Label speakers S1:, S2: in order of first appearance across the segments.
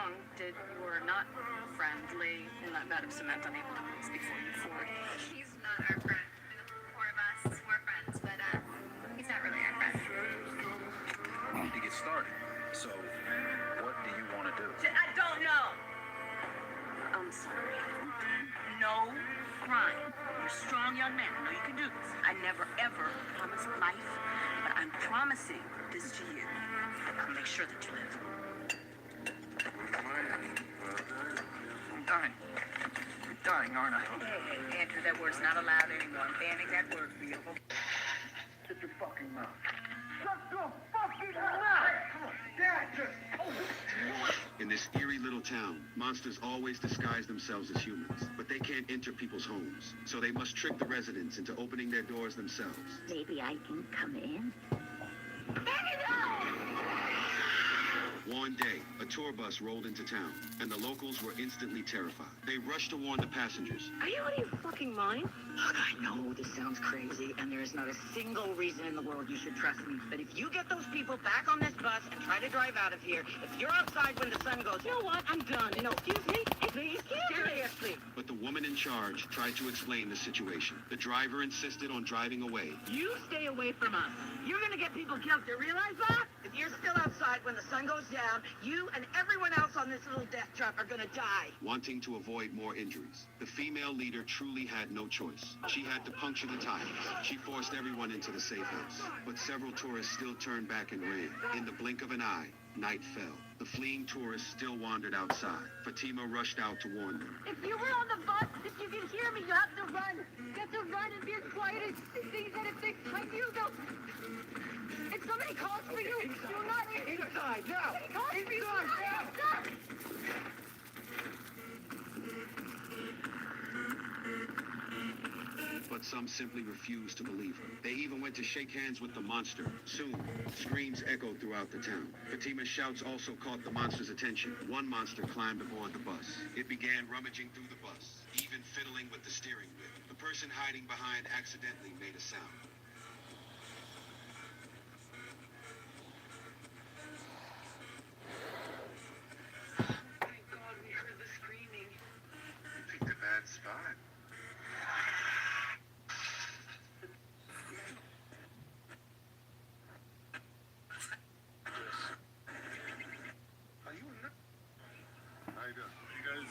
S1: wrong? Did you were not friendly and that vat of cement unable to move before you fought?
S2: He's not our friend. The four of us, we're friends, but he's not really our friend.
S3: We need to get started. So, what do you want to do?
S1: I don't know. I'm sorry. No crime. You're a strong young man. I know you can do this. I never ever promised life, but I'm promising this to you. I'll make sure that you live.
S3: I'm dying. I'm dying, aren't I?
S1: Hey, Andrew, that word's not allowed anymore. I'm banning that word for you.
S3: Shut your fucking mouth.
S4: In this eerie little town, monsters always disguise themselves as humans, but they can't enter people's homes, so they must trick the residents into opening their doors themselves.
S5: Maybe I can come in?
S4: One day, a tour bus rolled into town, and the locals were instantly terrified. They rushed to warn the passengers.
S5: Are you out of your fucking mind? Look, I know this sounds crazy, and there is not a single reason in the world you should trust me. But if you get those people back on this bus and try to drive out of here, if you're outside when the sun goes, you know what? I'm done. No, excuse me? Please, seriously.
S4: But the woman in charge tried to explain the situation. The driver insisted on driving away.
S5: You stay away from us. You're gonna get people killed. Do you realize that? If you're still outside when the sun goes down, you and everyone else on this little death trap are gonna die.
S4: Wanting to avoid more injuries, the female leader truly had no choice. She had to puncture the tires. She forced everyone into the safe house. But several tourists still turned back and ran. In the blink of an eye, night fell. The fleeing tourists still wandered outside. Fatima rushed out to warn them.
S6: If you were on the bus, if you can hear me, you have to run. You have to run and be as quiet as things that if they find you, they'll... If somebody calls for you, do not answer.
S3: Inside, now!
S6: Inside, now!
S4: But some simply refused to believe her. They even went to shake hands with the monster. Soon, screams echoed throughout the town. Fatima's shouts also caught the monster's attention. One monster climbed aboard the bus. It began rummaging through the bus, even fiddling with the steering wheel. The person hiding behind accidentally made a sound.
S5: Thank God we heard the screaming.
S3: You picked a bad spot. Are you in How you doing?
S7: You guys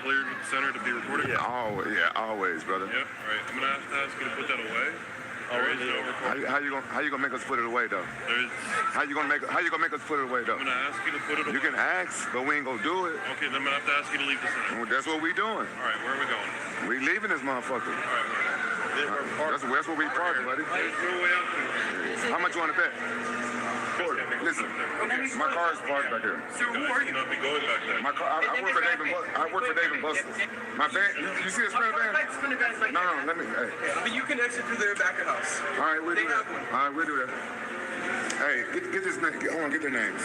S7: cleared with the center to be recorded?
S8: Yeah, always, brother.
S7: Yeah, all right. I'm gonna have to ask you to put that away. There is no recording.
S8: How you gonna make us put it away though?
S7: There's.
S8: How you gonna make us put it away though?
S7: I'm gonna ask you to put it away.
S8: You can ask, but we ain't gonna do it.
S7: Okay, then I'm gonna have to ask you to leave the center.
S8: Well, that's what we doing.
S7: All right, where are we going?
S8: We leaving this motherfucker.
S7: All right,
S8: That's where we parking, buddy.
S7: there's no way out there.
S8: How much you wanna bet? Listen, my car is parked back here.
S7: So who are you? Not be going back there.
S8: My car, I work for Dave and I work for Dave and Buster's. My van, you see the Sprinter van? No, let me, hey.
S9: But you can exit through their back of house.
S8: All right, we'll do that. All right, we'll do that. Hey, get this name. Hold on, get their names.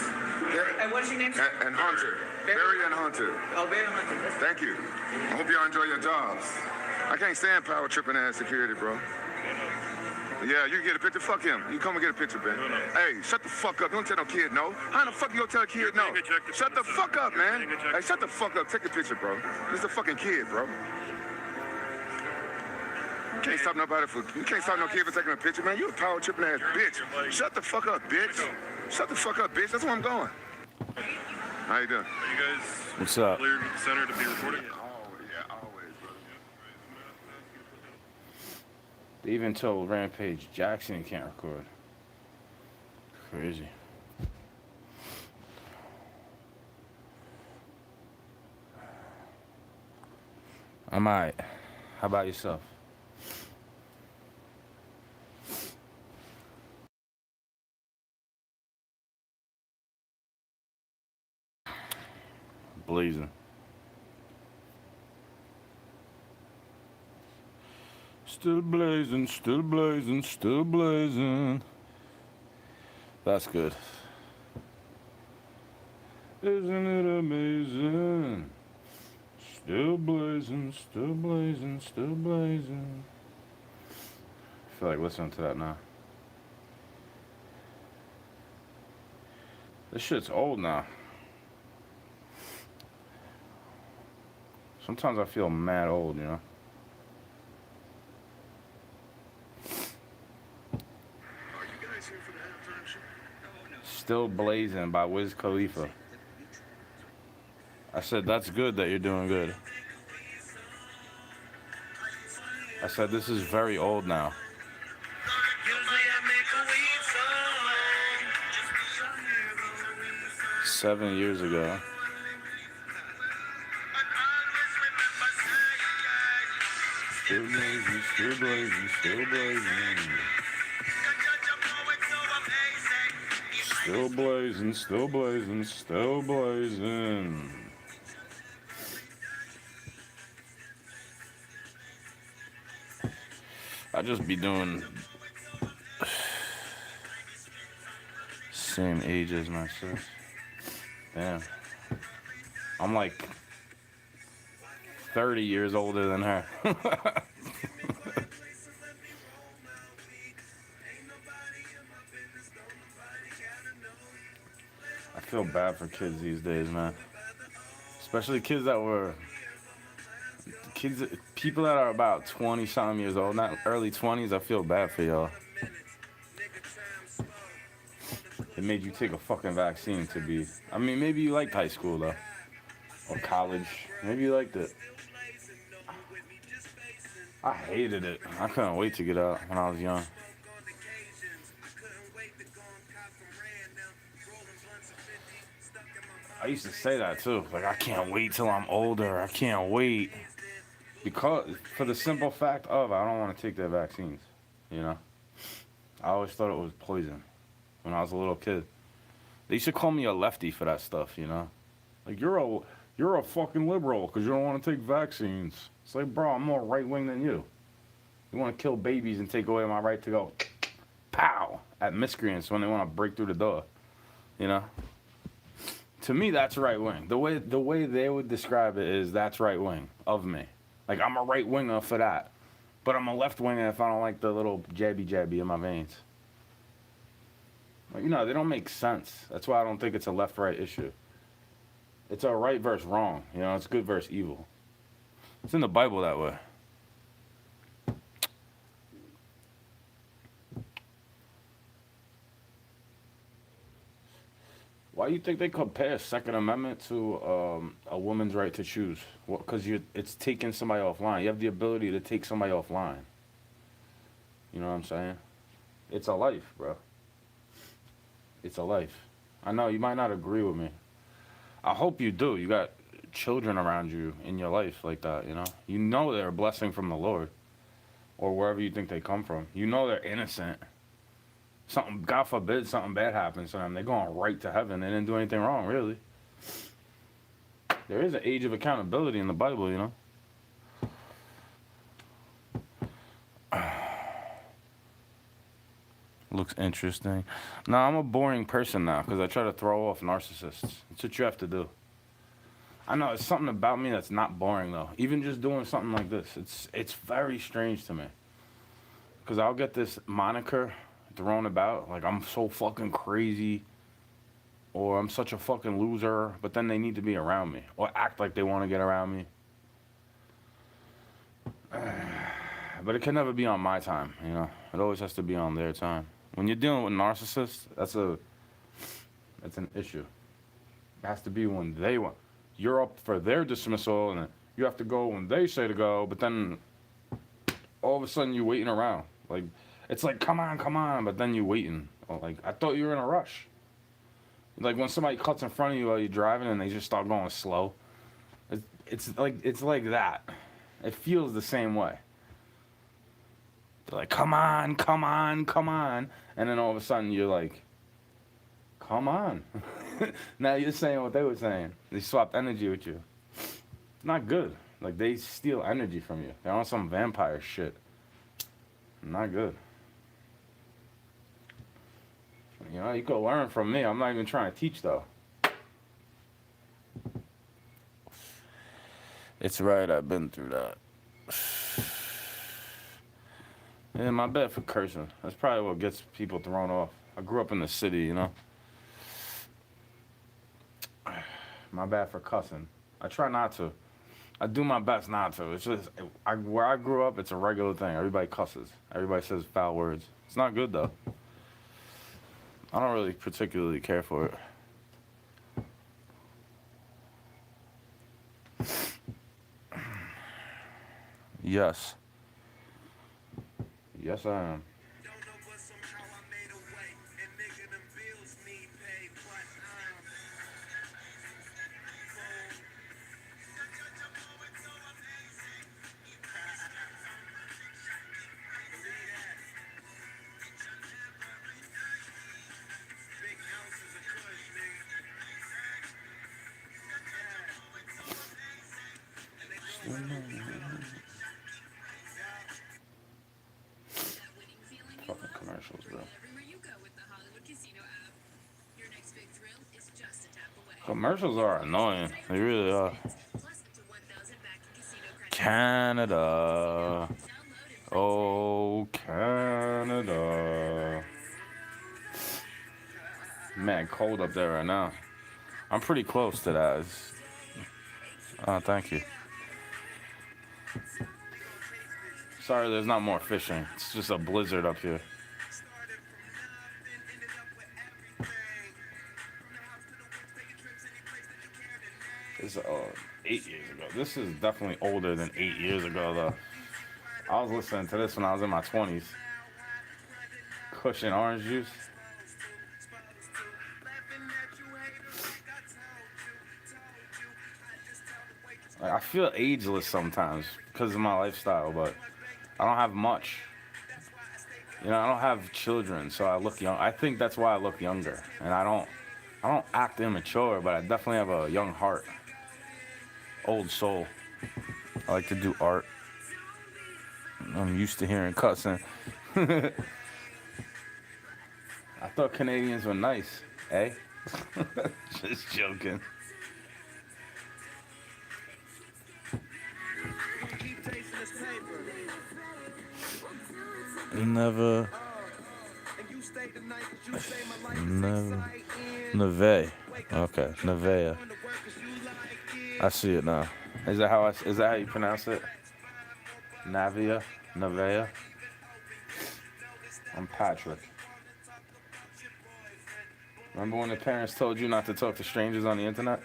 S9: And what's your name?
S8: And Hunter. Barry and Hunter.
S9: Oh, Barry Hunter.
S8: Thank you. I hope y'all enjoy your jobs. I can't stand power tripping ass security, bro. Yeah, you can get a picture. Fuck him. You come and get a picture, Ben.
S7: No.
S8: Hey, shut the fuck up. Don't tell no kid no. How the fuck you gonna tell a kid no? Shut the fuck up, man. Hey, shut the fuck up. Take a picture, bro. This is a fucking kid, bro. You can't stop nobody for. You can't stop no kid for taking a picture, man. You a power tripping ass bitch. Shut the fuck up, bitch. Shut the fuck up, bitch. That's where I'm going. How you doing?
S7: Are you guys
S10: What's up?
S7: cleared with the center to be recorded?
S8: Always, brother.
S10: They even told Rampage Jackson he can't record. Crazy. I'm alright. How about yourself? Blazing. Still blazing, still blazing, still blazing. That's good. Isn't it amazing? Still blazing, still blazing, still blazing. I feel like listening to that now. This shit's old now. Sometimes I feel mad old, you know?
S8: Are you guys here for the halftime show?
S10: Still Blazing by Wiz Khalifa. I said, that's good that you're doing good. I said, this is very old now. 7 years ago. Still blazing, still blazing, still blazing. Still blazing, still blazing, still blazing. I just be doing same age as my sis. Damn. I'm like 30 years older than her. I feel bad for kids these days, man. Especially kids that were people that are about 20 something years old, not early 20s. I feel bad for y'all. It made you take a fucking vaccine to be. I mean, maybe you liked high school though, or college. Maybe you liked it. I hated it. I couldn't wait to get out when I was young. I used to say that too. Like, I can't wait till I'm older. I can't wait. Because, for the simple fact of, I don't want to take their vaccines. You know? I always thought it was poison when I was a little kid. They used to call me a lefty for that stuff, you know? Like, you're a fucking liberal because you don't want to take vaccines. It's like, bro, I'm more right-wing than you. You want to kill babies and take away my right to go pow at miscreants when they want to break through the door. You know? To me, that's right-wing. The way they would describe it is that's right-wing of me. Like, I'm a right-winger for that. But I'm a left-winger if I don't like the little jabby in my veins. Like, you know, they don't make sense. That's why I don't think it's a left-right issue. It's a right versus wrong. You know, it's good versus evil. It's in the Bible that way. Why do you think they compare Second Amendment to a woman's right to choose? Because it's taking somebody offline. You have the ability to take somebody offline. You know what I'm saying? It's a life, bro. It's a life. I know you might not agree with me. I hope you do. You got children around you in your life like that, you know? You know they're a blessing from the Lord. Or wherever you think they come from. You know they're innocent. Something, God forbid, something bad happens to them. They're going right to heaven. They didn't do anything wrong, really. There is an age of accountability in the Bible, you know? Looks interesting. No, I'm a boring person now because I try to throw off narcissists. It's what you have to do. I know, it's something about me that's not boring, though. Even just doing something like this. It's very strange to me. Because I'll get this moniker thrown about, like I'm so fucking crazy, or I'm such a fucking loser, but then they need to be around me, or act like they want to get around me. But it can never be on my time, you know? It always has to be on their time. When you're dealing with narcissists, that's an issue. It has to be when they want. You're up for their dismissal, and you have to go when they say to go, but then all of a sudden you're waiting around. Like, it's like, come on, but then you're waiting. Or like, I thought you were in a rush. Like when somebody cuts in front of you while you're driving and they just start going slow. It's like that. It feels the same way. They're like, come on. And then all of a sudden you're like, come on. Now you're saying what they were saying. They swapped energy with you. Not good. Like, they steal energy from you. They're on some vampire shit. Not good. You know, you could learn from me. I'm not even trying to teach, though. It's right, I've been through that. Yeah, my bad for cursing. That's probably what gets people thrown off. I grew up in the city, you know? My bad for cussing. I try not to. I do my best not to. It's just where I grew up, it's a regular thing. Everybody cusses. Everybody says foul words. It's not good though. I don't really particularly care for it. Yes. Yes, I am. Fucking commercials, bro. Commercials are annoying. They really are. Canada. Oh, Canada. Man, cold up there right now. I'm pretty close to that. Oh, thank you. Sorry there's not more fishing. It's just a blizzard up here. This is 8 years ago. This is definitely older than 8 years ago, though. I was listening to this when I was in my 20s. Cushion orange juice. Like, I feel ageless sometimes because of my lifestyle, but I don't have much. You know, I don't have children, so I look young. I think that's why I look younger, and I don't act immature, but I definitely have a young heart, old soul. I like to do art. I'm used to hearing cussing. I thought Canadians were nice, eh? Just joking. Never. Neve. Okay, Nevea. I see it now. Is that how you pronounce it? Navia? Nevea? I'm Patrick. Remember when the parents told you not to talk to strangers on the internet?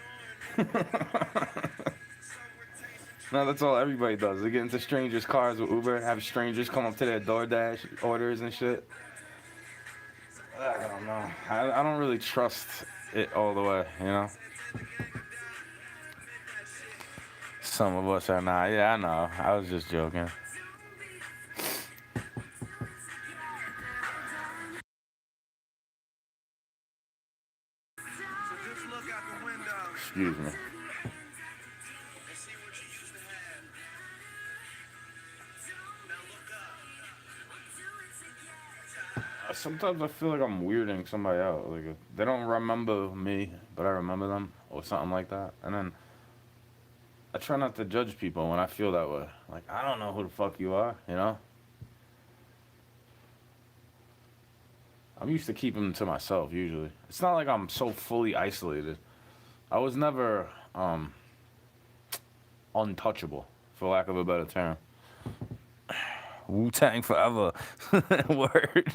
S10: No, that's all everybody does. They get into strangers' cars with Uber, have strangers come up to their DoorDash orders and shit. I don't know. I don't really trust it all the way, you know? Some of us are not. Yeah, I know. I was just joking. Excuse me. Sometimes I feel like I'm weirding somebody out. Like they don't remember me, but I remember them, or something like that. And then I try not to judge people when I feel that way. Like, I don't know who the fuck you are, you know? I'm used to keeping them to myself, usually. It's not like I'm so fully isolated. I was never untouchable, for lack of a better term. Wu-Tang forever. Word.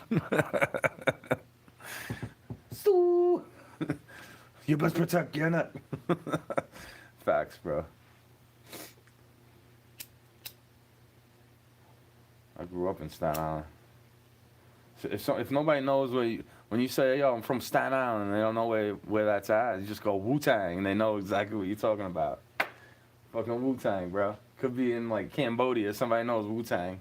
S10: So, you best protect your neck. Facts, bro. I grew up in Staten Island. If nobody knows when you say, yo, I'm from Staten Island, and they don't know where that's at, you just go Wu-Tang, and they know exactly what you're talking about. Fucking Wu-Tang, bro. Could be in, like, Cambodia. Somebody knows Wu-Tang.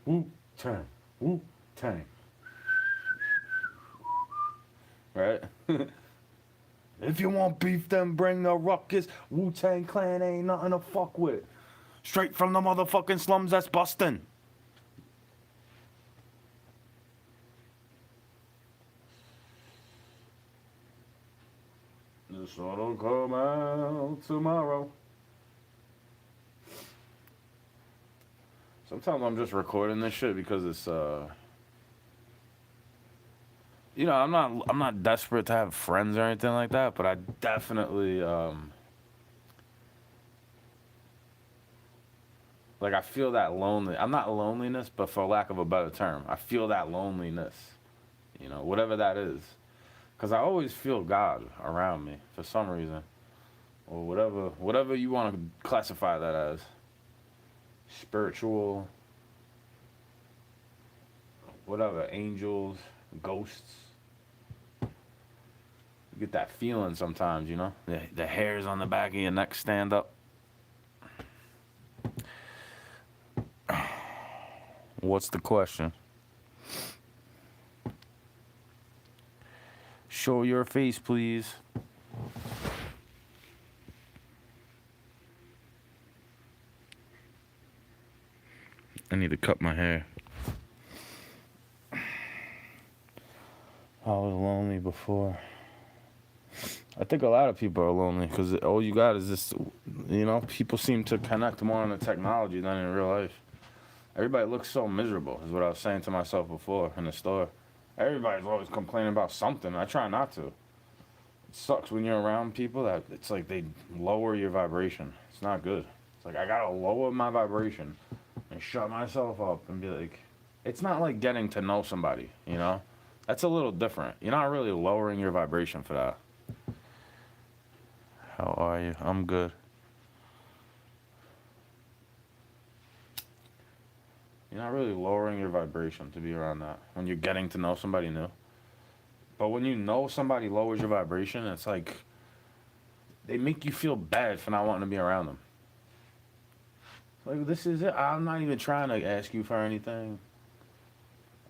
S10: Wu-Tang. Wu-Tang. Right? If you want beef, then bring the ruckus. Wu-Tang Clan ain't nothing to fuck with. Straight from the motherfucking slums that's bustin'. The sun'll come out tomorrow. Sometimes I'm just recording this shit because it's you know, I'm not desperate to have friends or anything like that, but I definitely like I feel that lonely. I'm not loneliness, but for lack of a better term, I feel that loneliness. You know, whatever that is, because I always feel God around me for some reason, or whatever you want to classify that as. Spiritual, whatever, angels, ghosts. You get that feeling sometimes, you know? The hairs on the back of your neck stand up. What's the question? Show your face, please. I need to cut my hair. I was lonely before. I think a lot of people are lonely because all you got is this, you know, people seem to connect more on the technology than in real life. Everybody looks so miserable, is what I was saying to myself before in the store. Everybody's always complaining about something. I try not to. It sucks when you're around people that it's like they lower your vibration. It's not good. It's like I gotta lower my vibration and shut myself up and be like, it's not like getting to know somebody, you know? That's a little different. You're not really lowering your vibration for that. How are you? I'm good. You're not really lowering your vibration to be around that when you're getting to know somebody new. But when you know somebody lowers your vibration, it's like they make you feel bad for not wanting to be around them. Like, this is it. I'm not even trying to ask you for anything.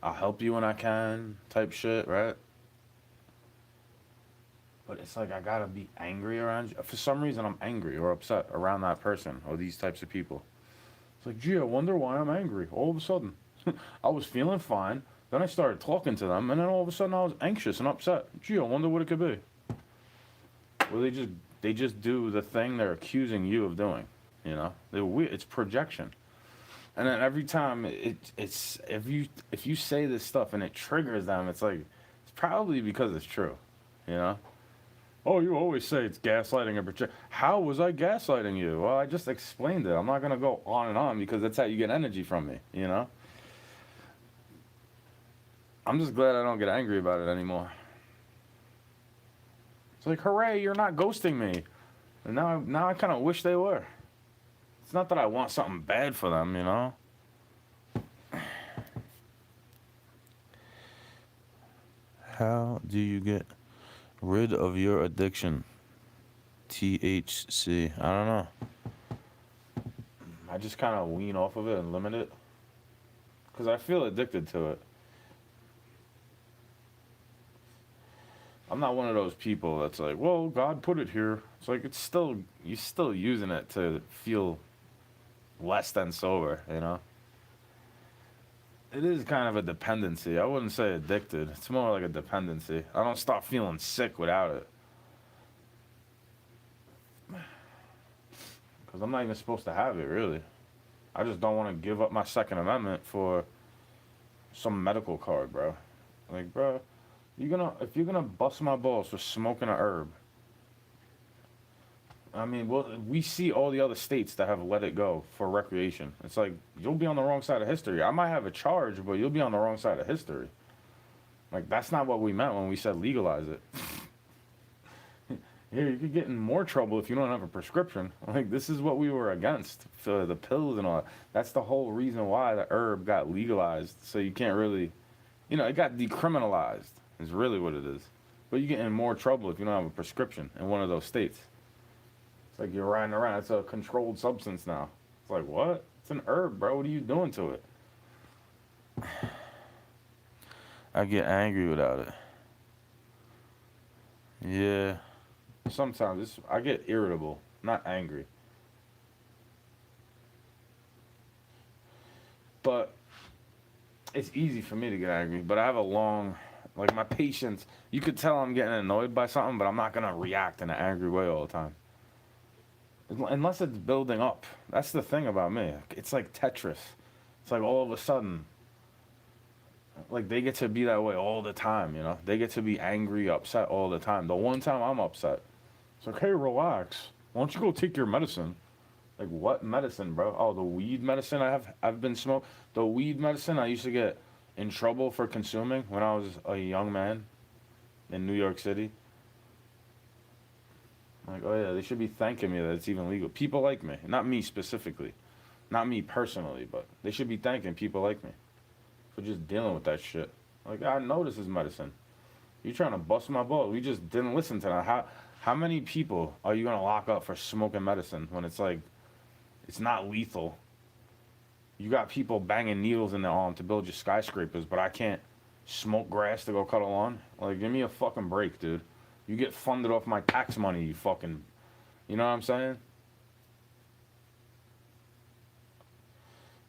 S10: I'll help you when I can, type shit, right? But it's like I gotta be angry around you. For some reason, I'm angry or upset around that person or these types of people. It's like, gee, I wonder why I'm angry all of a sudden. I was feeling fine. Then I started talking to them, and then all of a sudden I was anxious and upset. Gee, I wonder what it could be. Well, they just do the thing they're accusing you of doing. You know, it's projection. And then every time it's if you say this stuff and it triggers them, it's like it's probably because it's true. You know. Oh, you always say it's gaslighting and projection. How was I gaslighting you? Well, I just explained it. I'm not gonna go on and on because that's how you get energy from me. You know. I'm just glad I don't get angry about it anymore. It's like, hooray, you're not ghosting me. And now I kind of wish they were. It's not that I want something bad for them, you know? How do you get rid of your addiction? THC. I don't know. I just kind of wean off of it and limit it. Because I feel addicted to it. I'm not one of those people that's like, well, God put it here. It's like you're still using it to feel less than sober, you know? It is kind of a dependency. I wouldn't say addicted. It's more like a dependency. I don't stop feeling sick without it. Because I'm not even supposed to have it, really. I just don't want to give up my Second Amendment for some medical card, bro. Like, bro, if you're gonna bust my balls for smoking a herb, I mean, well, we see all the other states that have let it go for recreation. It's like, you'll be on the wrong side of history. I might have a charge, but you'll be on the wrong side of history. Like, that's not what we meant when we said legalize it. Yeah, you could get in more trouble if you don't have a prescription. Like, this is what we were against, for the pills and all that. That's the whole reason why the herb got legalized. So you can't really, it got decriminalized is really what it is. But you get in more trouble if you don't have a prescription in one of those states. It's like you're riding around. It's a controlled substance now. It's like, what? It's an herb, bro. What are you doing to it? I get angry without it. Yeah. Sometimes I get irritable, not angry. But it's easy for me to get angry. But I have like my patience, you could tell I'm getting annoyed by something, but I'm not going to react in an angry way all the time. Unless it's building up. That's the thing about me. It's like Tetris. It's like all of a sudden, like they get to be that way all the time, you know? They get to be angry, upset all the time. The one time I'm upset, it's like, hey, relax. Why don't you go take your medicine? Like, what medicine, bro? Oh, the weed medicine I've been smoking. The weed medicine I used to get in trouble for consuming when I was a young man in New York City. Like, oh yeah, they should be thanking me that it's even legal. People like me, not me specifically, not me personally, but they should be thanking people like me for just dealing with that shit. Like, I know this is medicine. You trying to bust my balls? We just didn't listen to that. How many people are you gonna lock up for smoking medicine when it's like, it's not lethal? You got people banging needles in their arm to build your skyscrapers, but I can't smoke grass to go cut a lawn? Like, give me a fucking break, dude. You get funded off my tax money, you fucking... You know what I'm saying?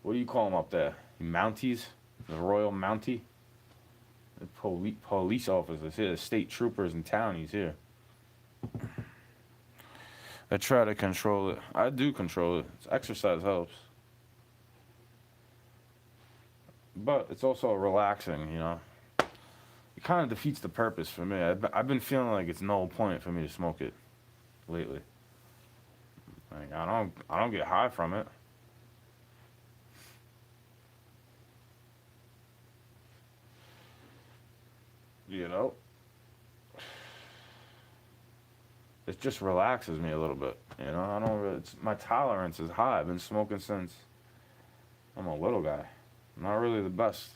S10: What do you call them up there? Mounties? The Royal Mountie? The police officers here, the state troopers and townies here. I try to control it. I do control it. Exercise helps. But it's also relaxing, you know? It kind of defeats the purpose for me. I've been feeling like it's no point for me to smoke it lately. Like, I don't get high from it. You know? It just relaxes me a little bit, you know? I don't really, my tolerance is high. I've been smoking since I'm a little guy. Not really the best.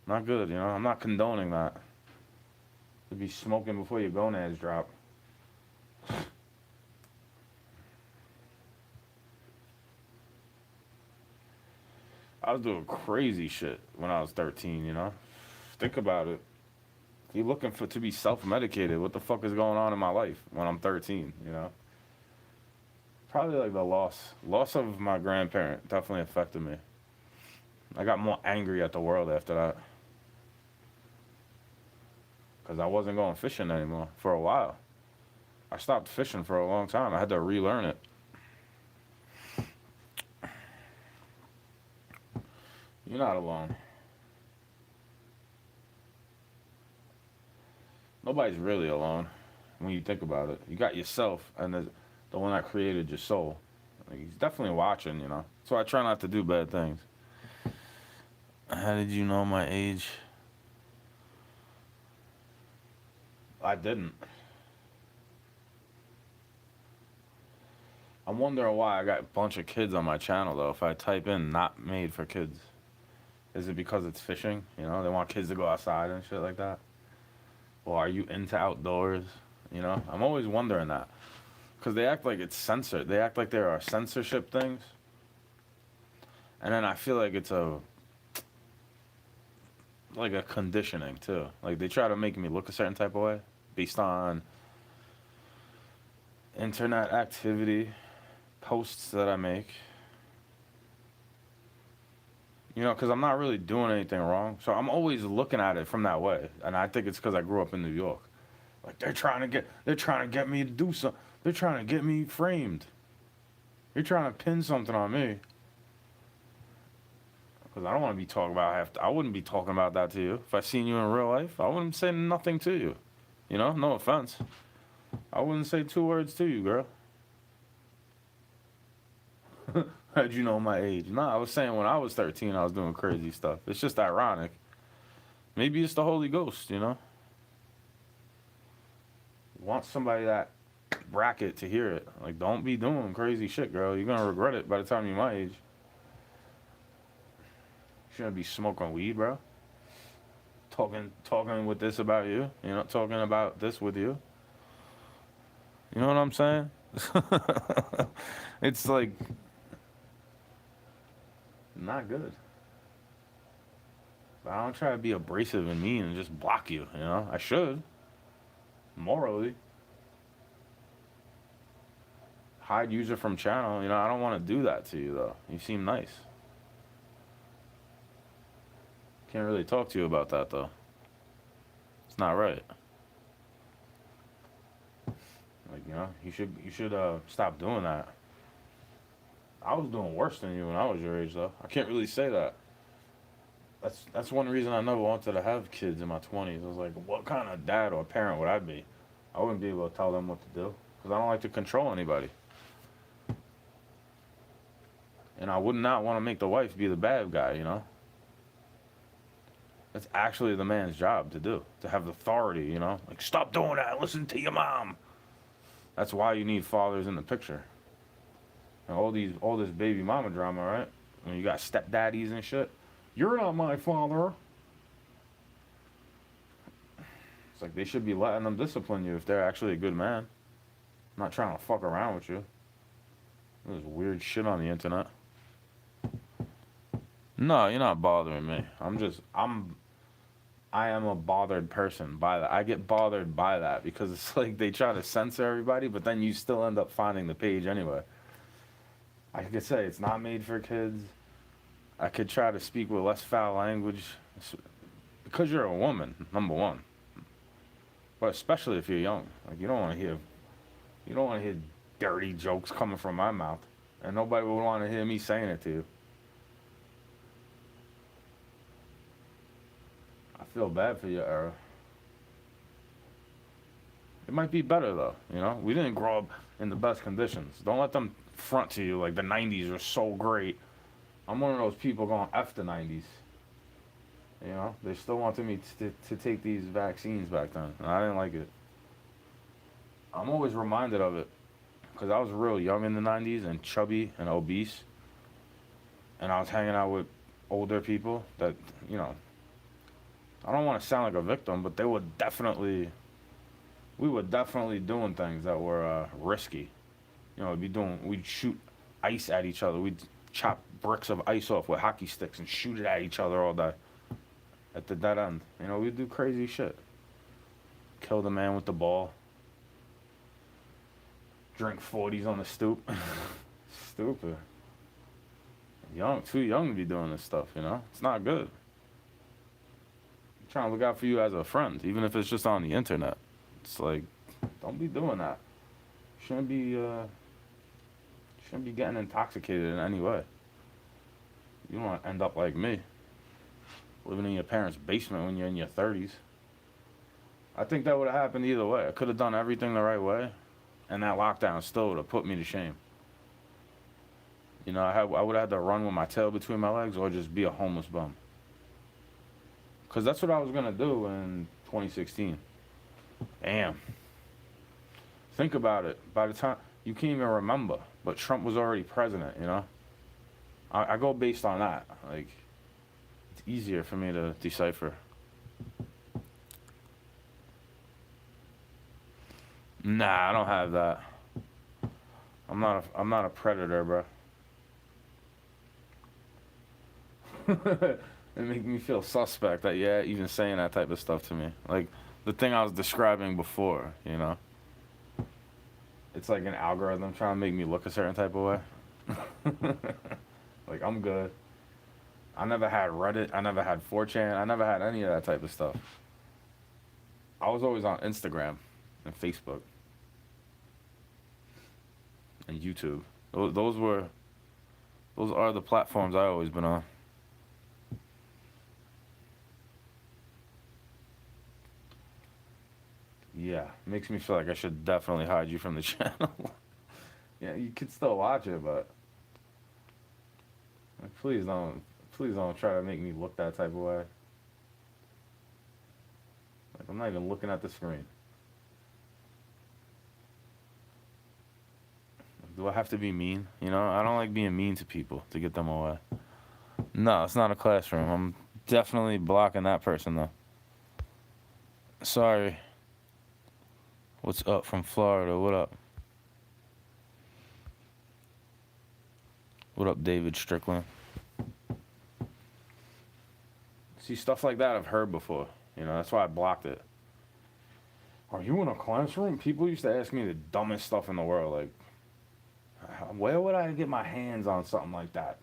S10: Not good, you know? I'm not condoning that. To be smoking before your gonads drop. I was doing crazy shit when I was 13, you know? Think about it. If you're looking to be self-medicated, what the fuck is going on in my life when I'm 13, you know? Probably like the loss of my grandparent definitely affected me. I got more angry at the world after that. Because I wasn't going fishing anymore for a while. I stopped fishing for a long time. I had to relearn it. You're not alone. Nobody's really alone when you think about it. You got yourself and the one that created your soul. Like, he's definitely watching, you know? So I try not to do bad things. How did you know my age? I didn't. I'm wondering why I got a bunch of kids on my channel, though. If I type in not made for kids. Is it because it's fishing? You know, they want kids to go outside and shit like that? Or are you into outdoors? You know, I'm always wondering that. Because they act like it's censored. They act like there are censorship things. And then I feel like it's like a conditioning, too. Like, they try to make me look a certain type of way based on internet activity, posts that I make. You know, because I'm not really doing anything wrong. So I'm always looking at it from that way. And I think it's because I grew up in New York. Like, they're trying to get me to do something. They're trying to get me framed. You're trying to pin something on me. Because I don't want to be talking about I wouldn't be talking about that to you. If I seen you in real life, I wouldn't say nothing to you. You know, no offense. I wouldn't say 2 words to you, girl. How'd you know my age? Nah, I was saying when I was 13, I was doing crazy stuff. It's just ironic. Maybe it's the Holy Ghost, you know? Want somebody that bracket to hear it. Like, don't be doing crazy shit, girl. You're gonna regret it by the time you're my age. Shouldn't be smoking weed, bro. Talking with this about you. You know, talking about this with you. You know what I'm saying? It's like not good. But I don't try to be abrasive and mean and just block you, you know? I should. Morally. Hide user from channel, you know, I don't want to do that to you, though. You seem nice. Can't really talk to you about that, though. It's not right. Like, you know, you should stop doing that. I was doing worse than you when I was your age, though. I can't really say that. That's one reason I never wanted to have kids in my 20s. I was like, what kind of dad or parent would I be? I wouldn't be able to tell them what to do because I don't like to control anybody. And I would not want to make the wife be the bad guy, you know? It's actually the man's job to do, to have the authority, you know? Like, stop doing that, listen to your mom. That's why you need fathers in the picture. And all this baby mama drama, right? When you got stepdaddies and shit. You're not my father. It's like they should be letting them discipline you if they're actually a good man. Not trying to fuck around with you. There's weird shit on the internet. No, you're not bothering me. I am a bothered person by that. I get bothered by that because it's like they try to censor everybody, but then you still end up finding the page anyway. I could say it's not made for kids. I could try to speak with less foul language because you're a woman, number one. But especially if you're young, like you don't want to hear dirty jokes coming from my mouth, and nobody would want to hear me saying it to you. I feel bad for your era. It might be better though, you know? We didn't grow up in the best conditions. Don't let them front to you like the 90s were so great. I'm one of those people going F the 90s. You know? They still wanted me to take these vaccines back then, and I didn't like it. I'm always reminded of it because I was real young in the 90s and chubby and obese. And I was hanging out with older people that, you know, I don't want to sound like a victim, but we were definitely doing things that were risky. You know, we'd shoot ice at each other. We'd chop bricks of ice off with hockey sticks and shoot it at each other all day at the dead end. You know, we'd do crazy shit. Kill the man with the ball. Drink 40s on the stoop. Stupid. Too young to be doing this stuff, you know? It's not good. I'm trying to look out for you as a friend, even if it's just on the internet. It's like, don't be doing that. Shouldn't be getting intoxicated in any way. You don't want to end up like me, living in your parents' basement when you're in your 30s. I think that would have happened either way. I could have done everything the right way, and that lockdown still would have put me to shame. You know, I would have had to run with my tail between my legs or just be a homeless bum. Because that's what I was going to do in 2016. Damn. Think about it. By the time, you can't even remember, but Trump was already president, you know? I go based on that. Like, it's easier for me to decipher. Nah, I don't have that. I'm not a predator, bro. It makes me feel suspect that you're even saying that type of stuff to me. Like the thing I was describing before, you know? It's like an algorithm trying to make me look a certain type of way. Like, I'm good. I never had Reddit. I never had 4chan. I never had any of that type of stuff. I was always on Instagram and Facebook and YouTube. Those are the platforms I've always been on. Yeah, makes me feel like I should definitely hide you from the channel. Yeah, you could still watch it, but please don't try to make me look that type of way. Like, I'm not even looking at the screen. Do I have to be mean? You know, I don't like being mean to people to get them away. No, it's not a classroom. I'm definitely blocking that person, though. Sorry. What's up from Florida? What up? What up, David Strickland? See, stuff like that I've heard before. You know, that's why I blocked it. Are you in a classroom? People used to ask me the dumbest stuff in the world. Like, where would I get my hands on something like that?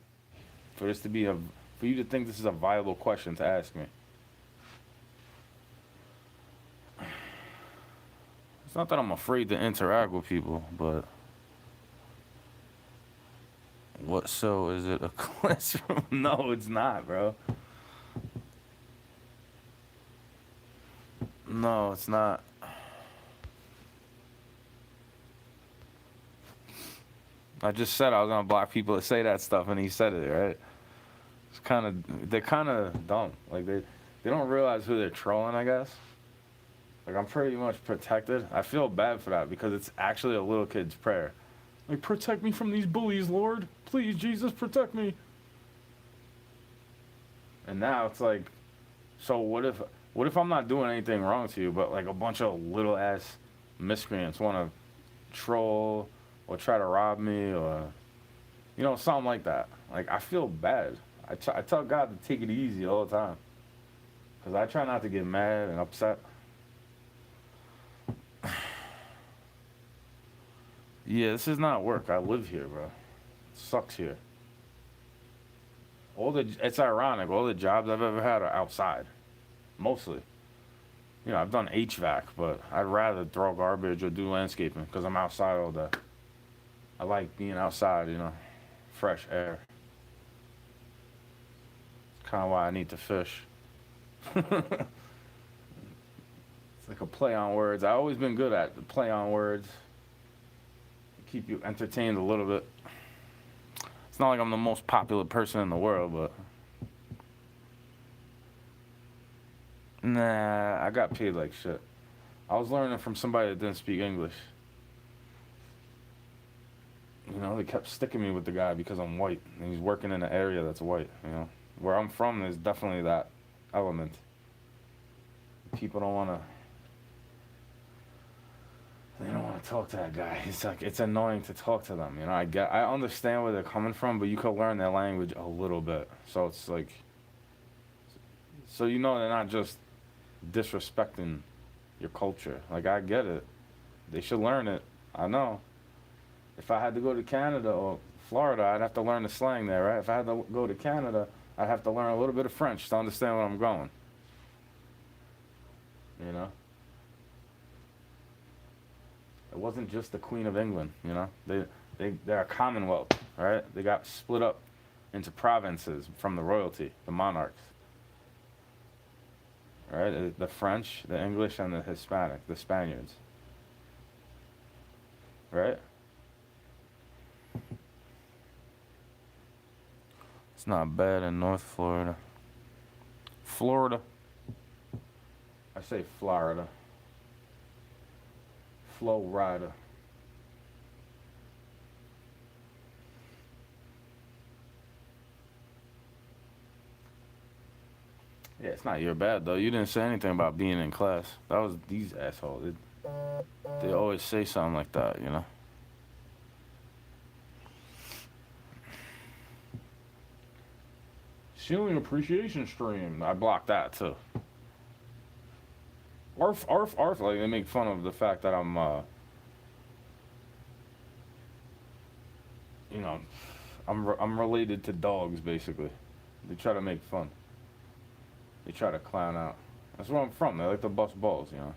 S10: For you to think this is a viable question to ask me. It's not that I'm afraid to interact with people, but what, so is it a classroom? No, it's not, bro. No, it's not. I just said I was gonna block people that say that stuff, and he said it, right? It's kind of, they're kind of dumb. Like they don't realize who they're trolling, I guess. Like I'm pretty much protected. I feel bad for that because it's actually a little kid's prayer. Like, protect me from these bullies, Lord. Please, Jesus, protect me. And now it's like, so what if I'm not doing anything wrong to you, but like a bunch of little ass miscreants want to troll or try to rob me or, you know, something like that. Like, I feel bad. I tell God to take it easy all the time. Because I try not to get mad and upset. Yeah, this is not work. I live here, bro. It sucks here. It's ironic. All the jobs I've ever had are outside. Mostly. You know, I've done HVAC, but I'd rather throw garbage or do landscaping because I'm outside all day. I like being outside, you know, fresh air. It's kind of why I need to fish. It's like a play on words. I've always been good at the play on words. Keep you entertained a little bit. It's not like I'm the most popular person in the world, but nah, I got paid like shit. I was learning from somebody that didn't speak English. You know, they kept sticking me with the guy because I'm white, and he's working in an area that's white, you know. Where I'm from, there's definitely that element. People don't want to, they don't want to talk to that guy. It's like, it's annoying to talk to them, you know. I understand where they're coming from, but you can learn their language a little bit. So it's like, so you know they're not just disrespecting your culture. Like, I get it. They should learn it. I know. If I had to go to Canada or Florida, I'd have to learn the slang there, right? If I had to go to Canada, I'd have to learn a little bit of French to understand where I'm going. You know? It wasn't just the Queen of England, you know? They're a commonwealth, right? They got split up into provinces from the royalty, the monarchs. Right? The French, the English, and the Hispanic, the Spaniards. Right? It's not bad in North Florida. Florida. I say Florida. Florida. Yeah, it's not your bad though. You didn't say anything about being in class. That was these assholes. They always say something like that, you know. Ceiling appreciation stream. I blocked that too. Arf, arf, arf. Like, they make fun of the fact that I'm, you know, I'm related to dogs, basically. They try to make fun. They try to clown out. That's where I'm from. They like to bust balls, you know.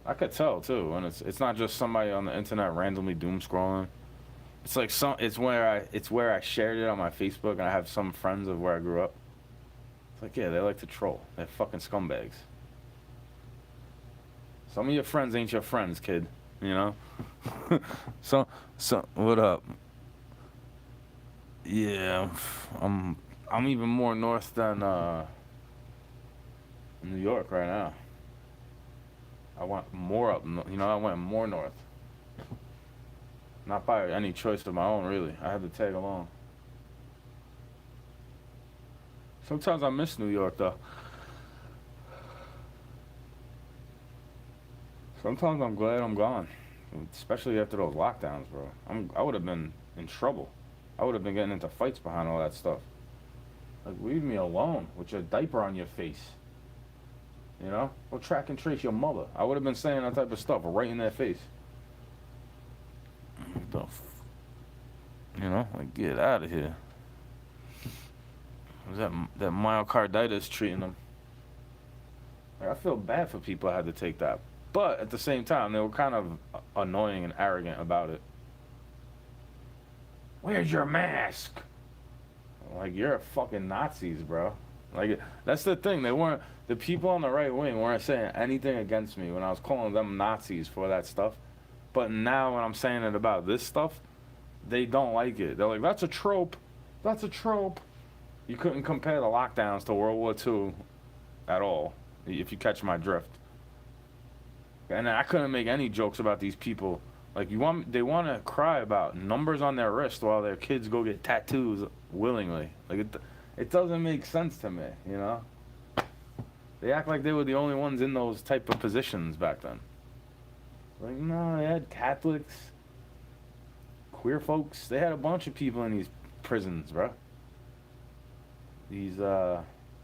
S10: I could tell too, and it's not just somebody on the internet randomly doom scrolling. It's like it's where I shared it on my Facebook, and I have some friends of where I grew up. It's like, yeah, they like to troll. They're fucking scumbags. Some of your friends ain't your friends, kid. You know. so what up? Yeah, I'm even more north than New York right now. I went more up, you know. I went more north. Not by any choice of my own, really. I had to tag along. Sometimes I miss New York, though. Sometimes I'm glad I'm gone, especially after those lockdowns, bro. I would have been in trouble. I would have been getting into fights behind all that stuff. Like, leave me alone with your diaper on your face. You know? Go track and trace your mother. I would have been saying that type of stuff right in their face. You know? Like, get out of here. Was that myocarditis treating them? Like, I feel bad for people that had to take that. But at the same time, they were kind of annoying and arrogant about it. Where's your mask? Like, you're fucking Nazis, bro. Like, that's the thing. The people on the right wing weren't saying anything against me when I was calling them Nazis for that stuff. But now when I'm saying it about this stuff, they don't like it. They're like, that's a trope. That's a trope. You couldn't compare the lockdowns to World War II at all, if you catch my drift. And I couldn't make any jokes about these people. Like, they want to cry about numbers on their wrist while their kids go get tattoos willingly. Like, it doesn't make sense to me, you know? They act like they were the only ones in those type of positions back then. Like, no, they had Catholics, queer folks. They had a bunch of people in these prisons, bro. These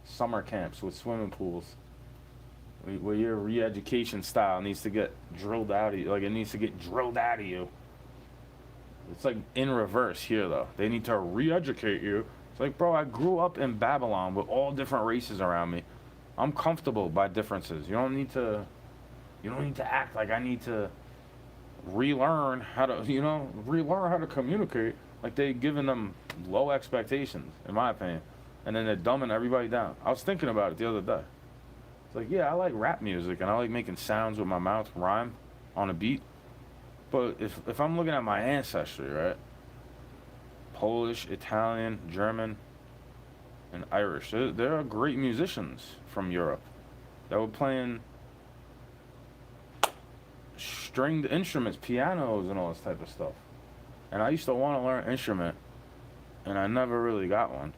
S10: summer camps with swimming pools, where your re-education style needs to get drilled out of you. Like, it needs to get drilled out of you. It's like in reverse here, though. They need to re-educate you. It's like, bro, I grew up in Babylon with all different races around me. I'm comfortable by differences. You don't need to act like I need to relearn how to communicate. Like, they giving them low expectations, in my opinion. And then they're dumbing everybody down. I was thinking about it the other day. It's like, yeah, I like rap music and I like making sounds with my mouth, rhyme on a beat. But if I'm looking at my ancestry, right? Polish, Italian, German, and Irish. There are great musicians from Europe that were playing stringed instruments, pianos, and all this type of stuff. And I used to want to learn an instrument, and I never really got one.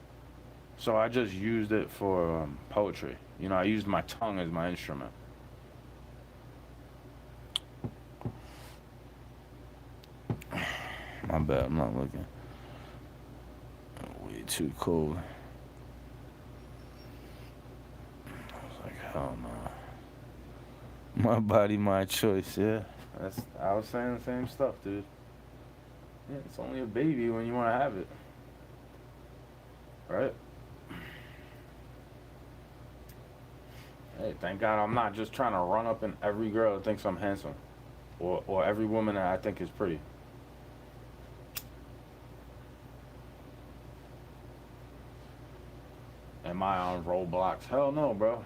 S10: So I just used it for poetry. You know, I used my tongue as my instrument. My bad, I'm not looking. Way too cold. I was like, hell no. My body, my choice, yeah. I was saying the same stuff, dude. Yeah, it's only a baby when you want to have it. Right? Hey, thank God I'm not just trying to run up in every girl that thinks I'm handsome. Or every woman that I think is pretty. Am I on Roblox? Hell no, bro.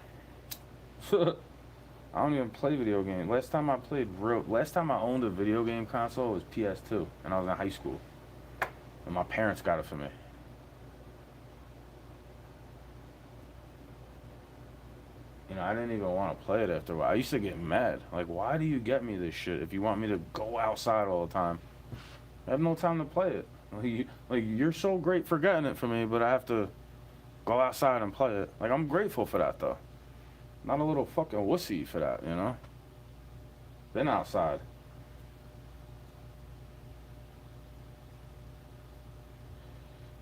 S10: I don't even play video games. Last time I owned a video game console was PS2, and I was in high school. And my parents got it for me. You know, I didn't even want to play it after a while. I used to get mad. Like, why do you get me this shit if you want me to go outside all the time? I have no time to play it. Like, you're so great for getting it for me, but I have to go outside and play it. Like, I'm grateful for that, though. Not a little fucking wussy for that, you know? Been outside.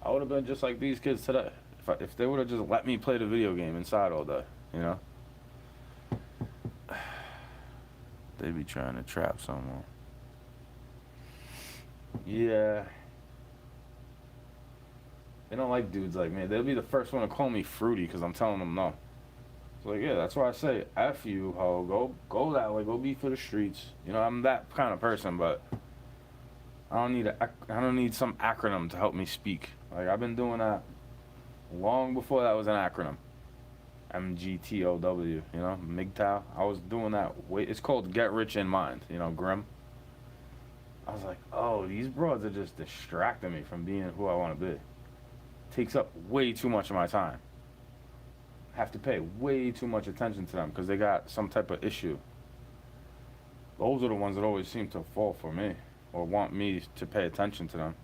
S10: I would have been just like these kids today. If they would have just let me play the video game inside all day, you know? They be trying to trap someone. Yeah. They don't like dudes like me. They'll be the first one to call me fruity because I'm telling them no. It's like, yeah, that's why I say, F you, ho. Go that way. Go be for the streets. You know, I'm that kind of person, but I don't need some acronym to help me speak. Like, I've been doing that long before that was an acronym. MGTOW, you know, MGTOW. I was doing that. It's called Get Rich in Mind, you know, Grim. I was like, oh, these broads are just distracting me from being who I want to be. Takes up way too much of my time. Have to pay way too much attention to them because they got some type of issue. Those are the ones that always seem to fall for me or want me to pay attention to them.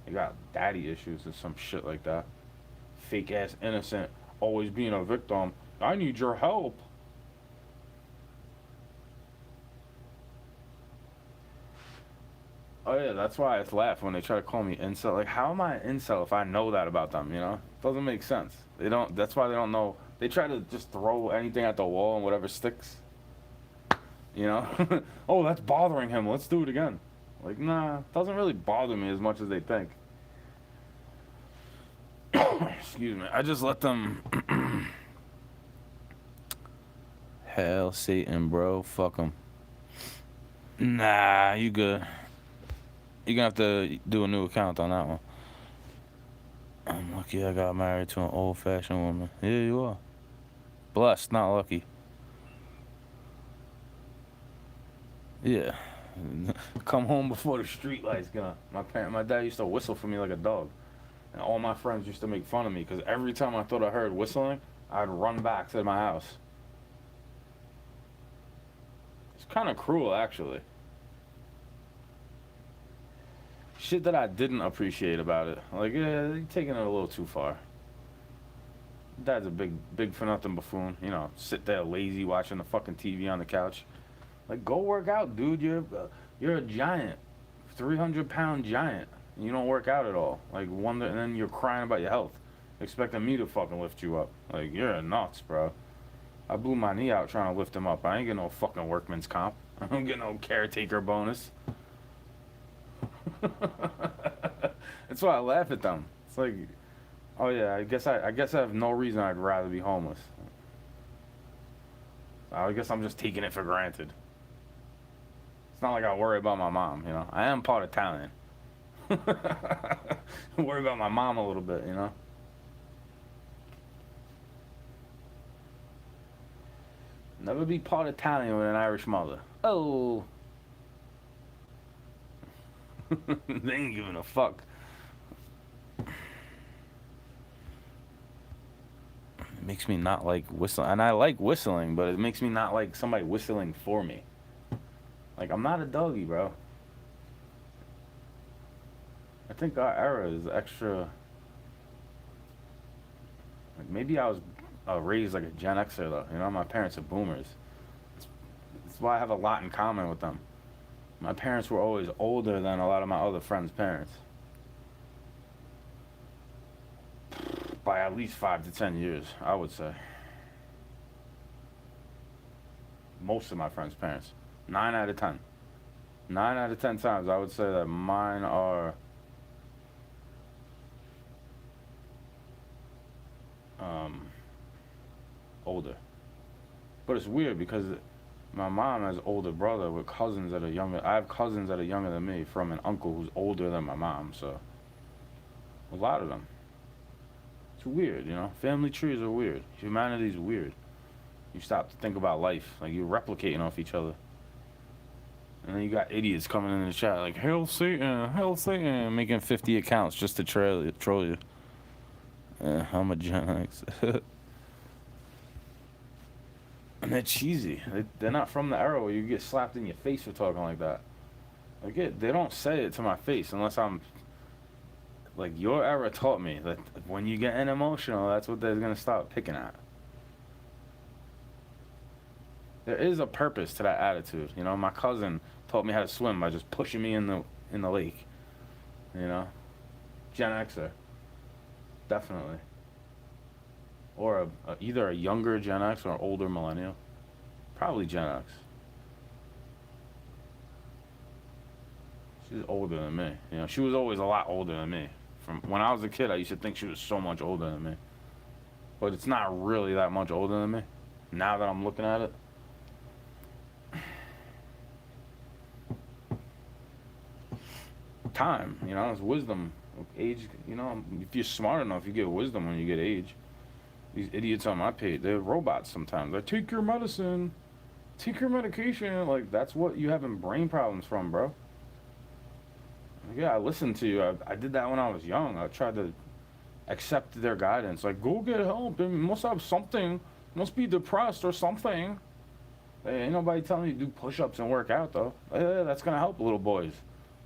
S10: They got daddy issues or some shit like that. Fake ass innocent, always being a victim. I need your help. Oh yeah, that's why I laugh when they try to call me incel. Like, how am I an incel if I know that about them, you know? Doesn't make sense. That's why they don't know. They try to just throw anything at the wall and whatever sticks. You know? Oh, that's bothering him. Let's do it again. Like, nah, it doesn't really bother me as much as they think. Excuse me. I just let them... Hell, Satan, bro. Fuck them. Nah, you good. You're gonna have to do a new account on that one. I'm looking. Lucky I got married to an old-fashioned woman. Yeah, you are. Blessed, not lucky. Yeah. Come home before the street lights gone. My dad used to whistle for me like a dog. And all my friends used to make fun of me because every time I thought I heard whistling, I'd run back to my house. It's kind of cruel, actually. Shit that I didn't appreciate about it. Like, yeah, you're taking it a little too far. Dad's a big for nothing buffoon. You know, sit there lazy watching the fucking TV on the couch. Like, go work out, dude. You're a giant, 300-pound giant. You don't work out at all. Like, and then you're crying about your health, expecting me to fucking lift you up. Like, you're nuts, bro. I blew my knee out trying to lift him up. I ain't get no fucking workman's comp. I don't get no caretaker bonus. That's why I laugh at them. It's like, oh yeah, I guess I have no reason I'd rather be homeless. I guess I'm just taking it for granted. It's not like I worry about my mom, you know. I am part Italian. Worry about my mom a little bit, you know. Never be part Italian with an Irish mother. Oh. They ain't giving a fuck. It makes me not like whistling. And I like whistling, but it makes me not like somebody whistling for me. Like, I'm not a doggy, bro. I think our era is extra. Like, maybe I was raised like a Gen Xer, though. You know, my parents are boomers. That's why I have a lot in common with them. My parents were always older than a lot of my other friends' parents. By at least 5 to 10 years, I would say. Most of my friends' parents. 9 out of 10. 9 out of 10 times, I would say that mine are older. But it's weird because my mom has an older brother with cousins that are younger. I have cousins that are younger than me from an uncle who's older than my mom, so a lot of them. It's weird, you know? Family trees are weird. Humanity's weird. You stop to think about life. Like, you're replicating off each other. And then you got idiots coming in the chat like, Hail Satan, making 50 accounts just to troll you. I'm a Gen X. And they're cheesy. They're not from the era where you get slapped in your face for talking like that. Like, they don't say it to my face unless I'm... Like, your era taught me that when you get emotional, that's what they're going to start picking at. There is a purpose to that attitude. You know, my cousin taught me how to swim by just pushing me in the lake. You know? Gen Xer. Definitely. Or either a younger Gen X or an older millennial. Probably Gen X. She's older than me. You know, she was always a lot older than me. From when I was a kid, I used to think she was so much older than me. But it's not really that much older than me. Now that I'm looking at it. Time, you know, it's wisdom. Age, you know, if you're smart enough, you get wisdom when you get age. These idiots on my page, they're robots sometimes. They take your medicine, take your medication. Like, that's what you having brain problems from, bro. Yeah, I listened to you. I did that when I was young. I tried to accept their guidance. Like, go get help. You must have something. You must be depressed or something. Hey, ain't nobody telling you to do push-ups and work out, though. Hey, that's going to help little boys.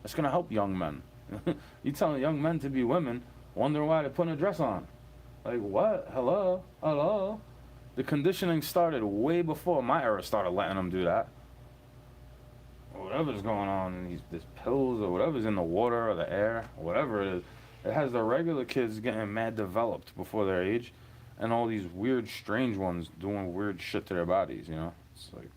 S10: That's going to help young men. You telling young men to be women, wonder why they're putting a dress on. Like, what? Hello? Hello? The conditioning started way before my era started letting them do that. Whatever's going on in these pills or whatever's in the water or the air, whatever it is, it has the regular kids getting mad developed before their age, and all these weird, strange ones doing weird shit to their bodies, you know? It's like,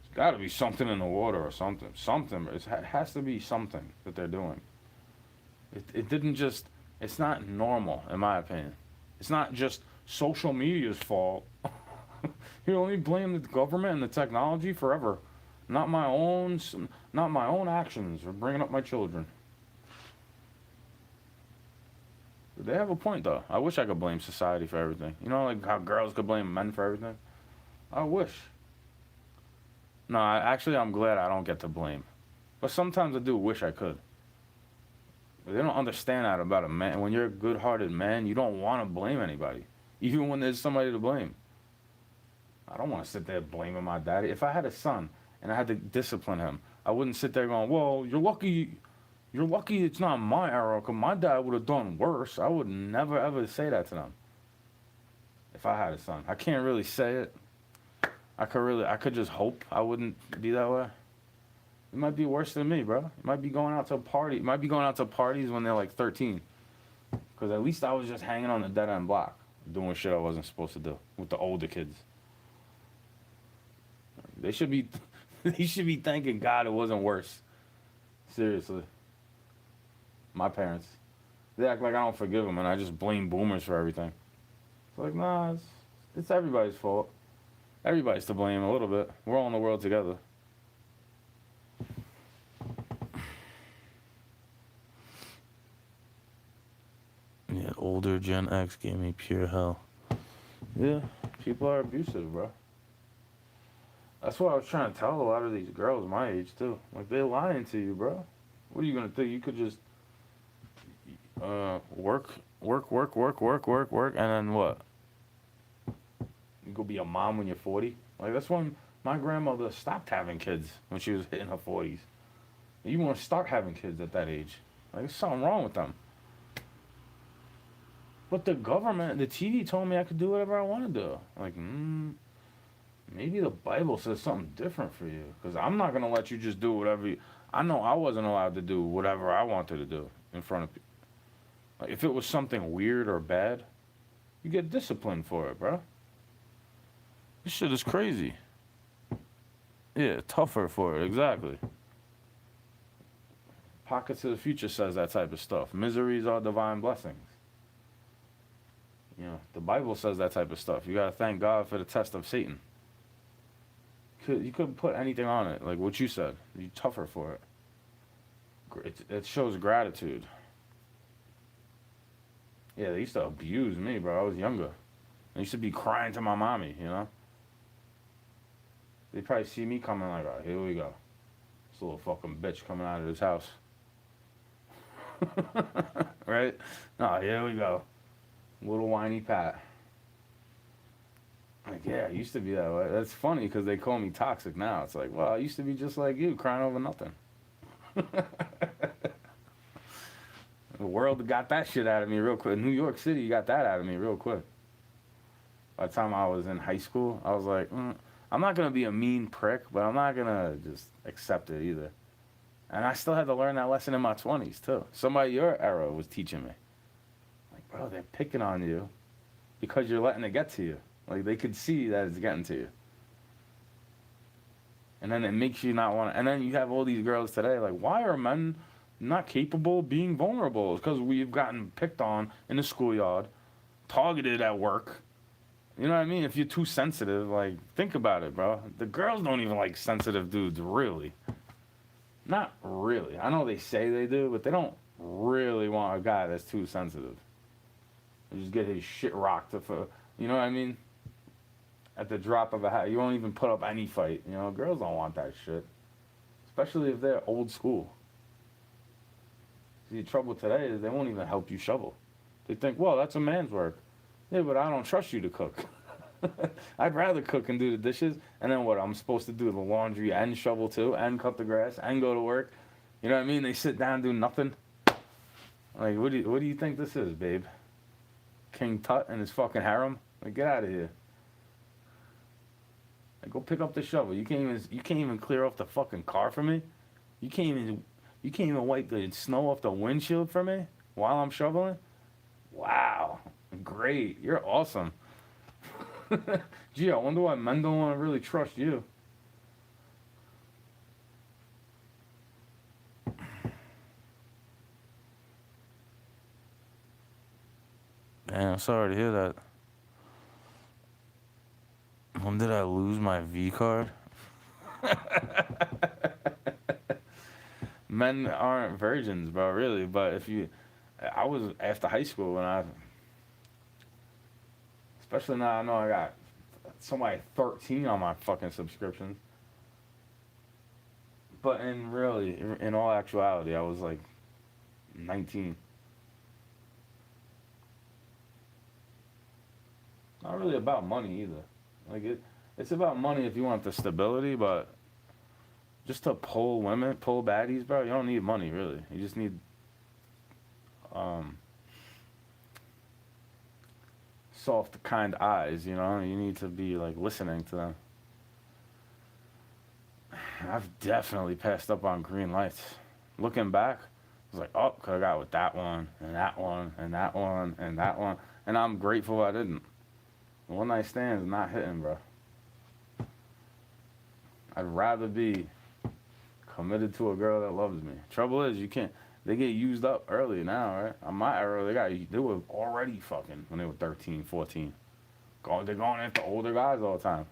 S10: there's got to be something in the water or something. Something. It has to be something that they're doing. It didn't just... It's not normal, in my opinion. It's not just social media's fault. You only blame the government and the technology forever. Not my own actions or bringing up my children. They have a point though. I wish I could blame society for everything. You know, like how girls could blame men for everything. I wish. No, I'm glad I don't get to blame. But sometimes I do wish I could. But they don't understand that about a man. When you're a good-hearted man, you don't want to blame anybody, even when there's somebody to blame. I don't want to sit there blaming my daddy. If I had a son and I had to discipline him, I wouldn't sit there going, well, you're lucky it's not my era, because my dad would have done worse. I would never, ever say that to them. If I had a son. I can't really say it. I could just hope I wouldn't be that way. It might be worse than me, bro. It might be going out to a party. It might be going out to parties when they're like 13. Because at least I was just hanging on the dead end block, doing shit I wasn't supposed to do with the older kids. They should be thanking God it wasn't worse. Seriously. My parents. They act like I don't forgive them and I just blame boomers for everything. It's like, nah, it's everybody's fault. Everybody's to blame a little bit. We're all in the world together. Yeah, older Gen X gave me pure hell. Yeah, people are abusive, bro. That's what I was trying to tell a lot of these girls my age, too. Like, they're lying to you, bro. What are you going to think? You could just work, and then what? You go be a mom when you're 40? Like, that's when my grandmother stopped having kids when she was hitting her 40s. You want to start having kids at that age. Like, there's something wrong with them. But the government, the TV told me I could do whatever I want to do. Like, maybe the Bible says something different for you. Because I'm not going to let you just do whatever you... I know I wasn't allowed to do whatever I wanted to do in front of people. Like, if it was something weird or bad, you get disciplined for it, bro. This shit is crazy. Yeah, tougher for it, exactly. Pockets of the Future says that type of stuff. Miseries are divine blessings. You know, the Bible says that type of stuff. You gotta thank God for the test of Satan. You couldn't put anything on it, like what you said. You're tougher for it. It shows gratitude. Yeah, they used to abuse me, bro. I was younger. I used to be crying to my mommy, you know? They probably see me coming like, oh, here we go. This little fucking bitch coming out of this house. Right? No, here we go. Little whiny Pat. Like, yeah, I used to be that way. That's funny because they call me toxic now. It's like, well, I used to be just like you, crying over nothing. The world got that shit out of me real quick. New York City got that out of me real quick. By the time I was in high school, I was like, I'm not going to be a mean prick, but I'm not going to just accept it either. And I still had to learn that lesson in my 20s, too. Somebody your era was teaching me. Like, bro, they're picking on you because you're letting it get to you. Like, they could see that it's getting to you. And then it makes you not want to... And then you have all these girls today, like, why are men not capable of being vulnerable? It's because we've gotten picked on in the schoolyard, targeted at work. You know what I mean? If you're too sensitive, like, think about it, bro. The girls don't even like sensitive dudes, really. Not really. I know they say they do, but they don't really want a guy that's too sensitive. They just get his shit rocked. You know what I mean? At the drop of a hat. You won't even put up any fight. You know, girls don't want that shit. Especially if they're old school. See, the trouble today is they won't even help you shovel. They think, well, that's a man's work. Yeah, but I don't trust you to cook. I'd rather cook and do the dishes. And then what? I'm supposed to do the laundry and shovel too, and cut the grass, and go to work. You know what I mean? They sit down and do nothing. Like, what do you think this is, babe? King Tut and his fucking harem? Like, get out of here. Like, go pick up the shovel. You can't even clear off the fucking car for me. You can't even wipe the snow off the windshield for me while I'm shoveling. Wow, great. You're awesome. Gee, I wonder why men don't want to really trust you. Man, I'm sorry to hear that. When did I lose my V card? Men aren't virgins, bro, really. But if you... I was after high school when especially now I know I got somebody 13 on my fucking subscriptions. But in all actuality, I was like 19. Not really about money either. Like it's about money if you want the stability, but just to pull women, pull baddies, bro, you don't need money really. You just need soft, kind eyes, you know? You need to be like listening to them. I've definitely passed up on green lights. Looking back, I was like, oh, could have got with that one, and that one, and that one, and that one. And I'm grateful I didn't. One night stands not hitting, bro. I'd rather be committed to a girl that loves me. Trouble is, you can't. They get used up early now, right? On my era, they were already fucking when they were 13, 14. They're going after older guys all the time.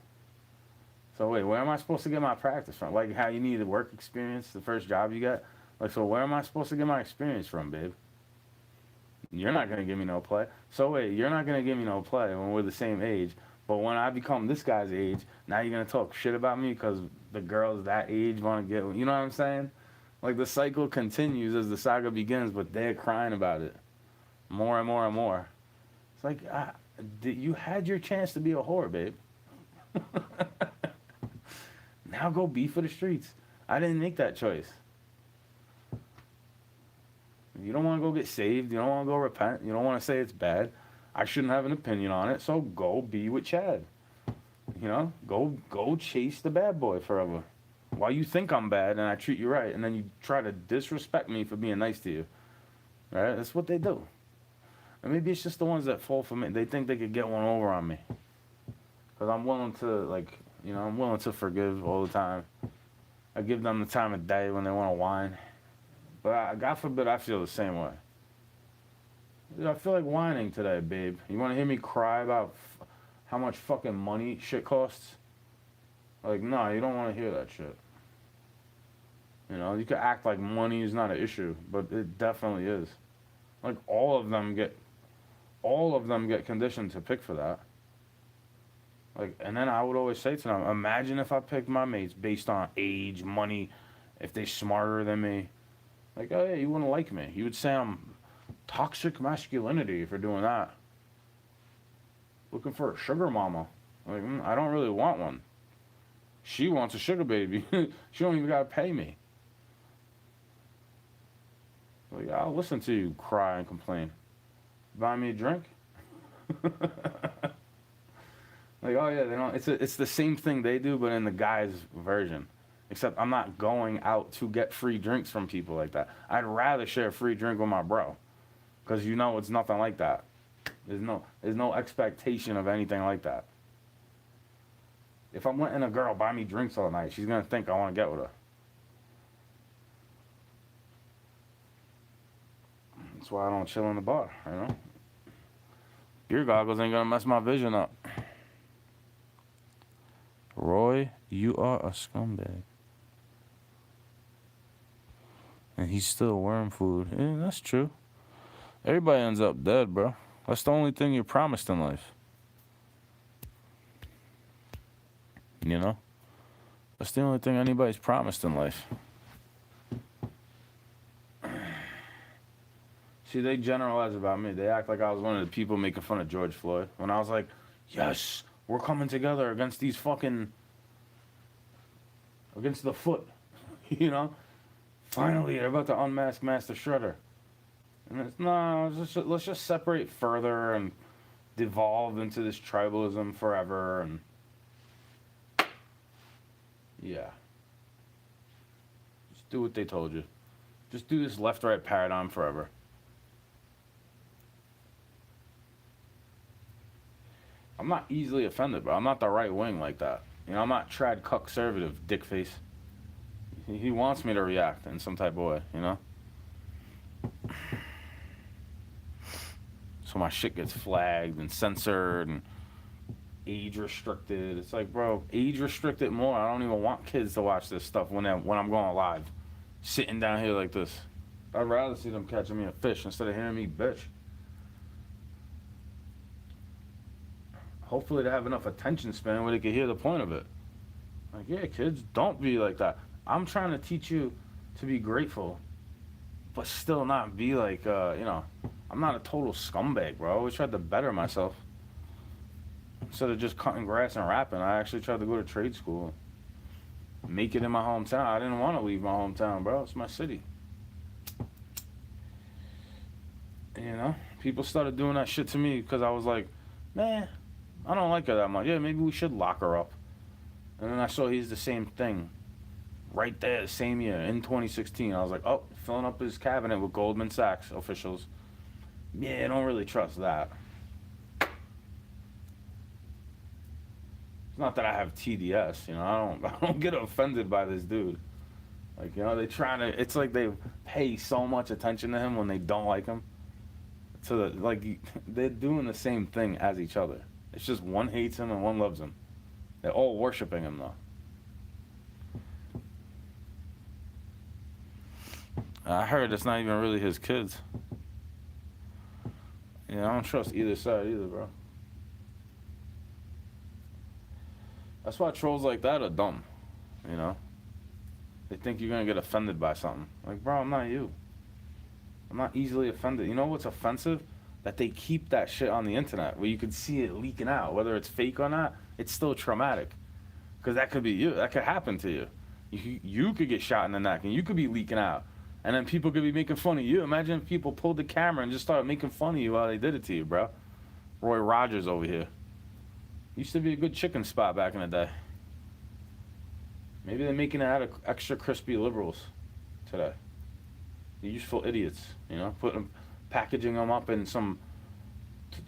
S10: So wait, where am I supposed to get my practice from? Like how you need the work experience, the first job you get? Like, so where am I supposed to get my experience from, babe? You're not going to give me no play. So wait, you're not going to give me no play when we're the same age. But when I become this guy's age, now you're going to talk shit about me because the girls that age want to get, you know what I'm saying? Like the cycle continues as the saga begins, but they're crying about it more and more and more. It's like, you had your chance to be a whore, babe. Now go be for the streets. I didn't make that choice. You don't want to go get saved. You don't want to go repent. You don't want to say it's bad. I shouldn't have an opinion on it, so go be with Chad. You know, go chase the bad boy forever. While you think I'm bad and I treat you right, and then you try to disrespect me for being nice to you. Right? That's what they do. And maybe it's just the ones that fall for me. They think they could get one over on me. Because I'm willing to, like, you know, I'm willing to forgive all the time. I give them the time of day when they want to whine. But God forbid I feel the same way. Dude, I feel like whining today, babe. You want to hear me cry about how much fucking money shit costs? Like, no, you don't want to hear that shit. You know, you could act like money is not an issue, but it definitely is. Like, all of them get conditioned to pick for that. Like, and then I would always say to them, imagine if I picked my mates based on age, money, if they're smarter than me. Like, oh yeah, you wouldn't like me. You would say I'm toxic masculinity for doing that. Looking for a sugar mama. Like, I don't really want one. She wants a sugar baby. She don't even gotta pay me. Like, I'll listen to you cry and complain. Buy me a drink? Like, oh yeah, they don't. It's the same thing they do, but in the guy's version. Except I'm not going out to get free drinks from people like that. I'd rather share a free drink with my bro, because you know it's nothing like that. There's no expectation of anything like that. If I'm letting a girl buy me drinks all night, she's gonna think I want to get with her. That's why I don't chill in the bar, you know? Beer goggles ain't gonna mess my vision up. Roy, you are a scumbag. And he's still worm food. Yeah, that's true. Everybody ends up dead, bro. That's the only thing you're promised in life. You know? That's the only thing anybody's promised in life. See, they generalize about me. They act like I was one of the people making fun of George Floyd. When I was like, yes, we're coming together against these fucking... against the foot. You know? Finally, they're about to unmask Master Shredder. And it's, no, let's just separate further and devolve into this tribalism forever. And yeah. Just do what they told you. Just do this left-right paradigm forever. I'm not easily offended, bro. I'm not the right wing like that. You know, I'm not trad cuck conservative, dick face. He wants me to react in some type of way, you know? So my shit gets flagged and censored and age restricted. It's like, bro, age restricted more. I don't even want kids to watch this stuff when I'm going live. Sitting down here like this. I'd rather see them catching me a fish instead of hearing me bitch. Hopefully they have enough attention span where they can hear the point of it. Like, yeah, kids, don't be like that. I'm trying to teach you to be grateful, but still not be like, I'm not a total scumbag, bro. I always tried to better myself. Instead of just cutting grass and rapping, I actually tried to go to trade school. Make it in my hometown. I didn't want to leave my hometown, bro. It's my city. You know? People started doing that shit to me because I was like, man, I don't like her that much. Yeah, maybe we should lock her up. And then I saw he's the same thing. Right there, same year, in 2016. I was like, oh, filling up his cabinet with Goldman Sachs officials. Yeah, I don't really trust that. It's not that I have TDS, you know, I don't get offended by this dude. Like, you know, they trying to, it's like they pay so much attention to him when they don't like him. So that, like, they're doing the same thing as each other. It's just one hates him and one loves him. They're all worshiping him, though. I heard it's not even really his kids. Yeah, I don't trust either side either, bro. That's why trolls like that are dumb, you know? They think you're gonna get offended by something. Like, bro, I'm not you. I'm not easily offended. You know what's offensive? That they keep that shit on the internet where you can see it leaking out. Whether it's fake or not, it's still traumatic. Because that could be you. That could happen to you. You could get shot in the neck and you could be leaking out. And then people could be making fun of you. Imagine if people pulled the camera and just started making fun of you while they did it to you, bro. Roy Rogers over here. Used to be a good chicken spot back in the day. Maybe they're making it out of extra crispy liberals today. The useful idiots, you know, packaging them up in some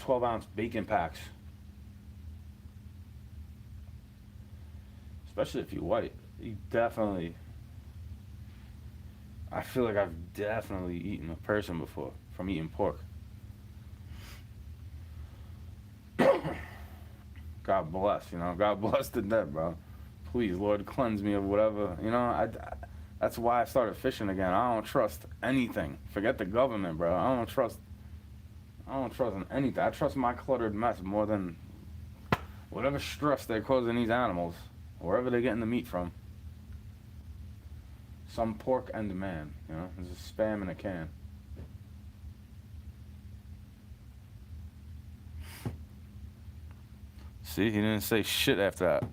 S10: 12-ounce bacon packs. Especially if you're white. You definitely... I feel like I've definitely eaten a person before from eating pork. God bless, you know. God bless the dead, bro. Please, Lord, cleanse me of whatever. You know, that's why I started fishing again. I don't trust anything. Forget the government, bro. I don't trust in anything. I trust my cluttered mess more than whatever stress they're causing these animals, wherever they're getting the meat from. Some pork and man, you know. There's a spam in a can. See, he didn't say shit after that. You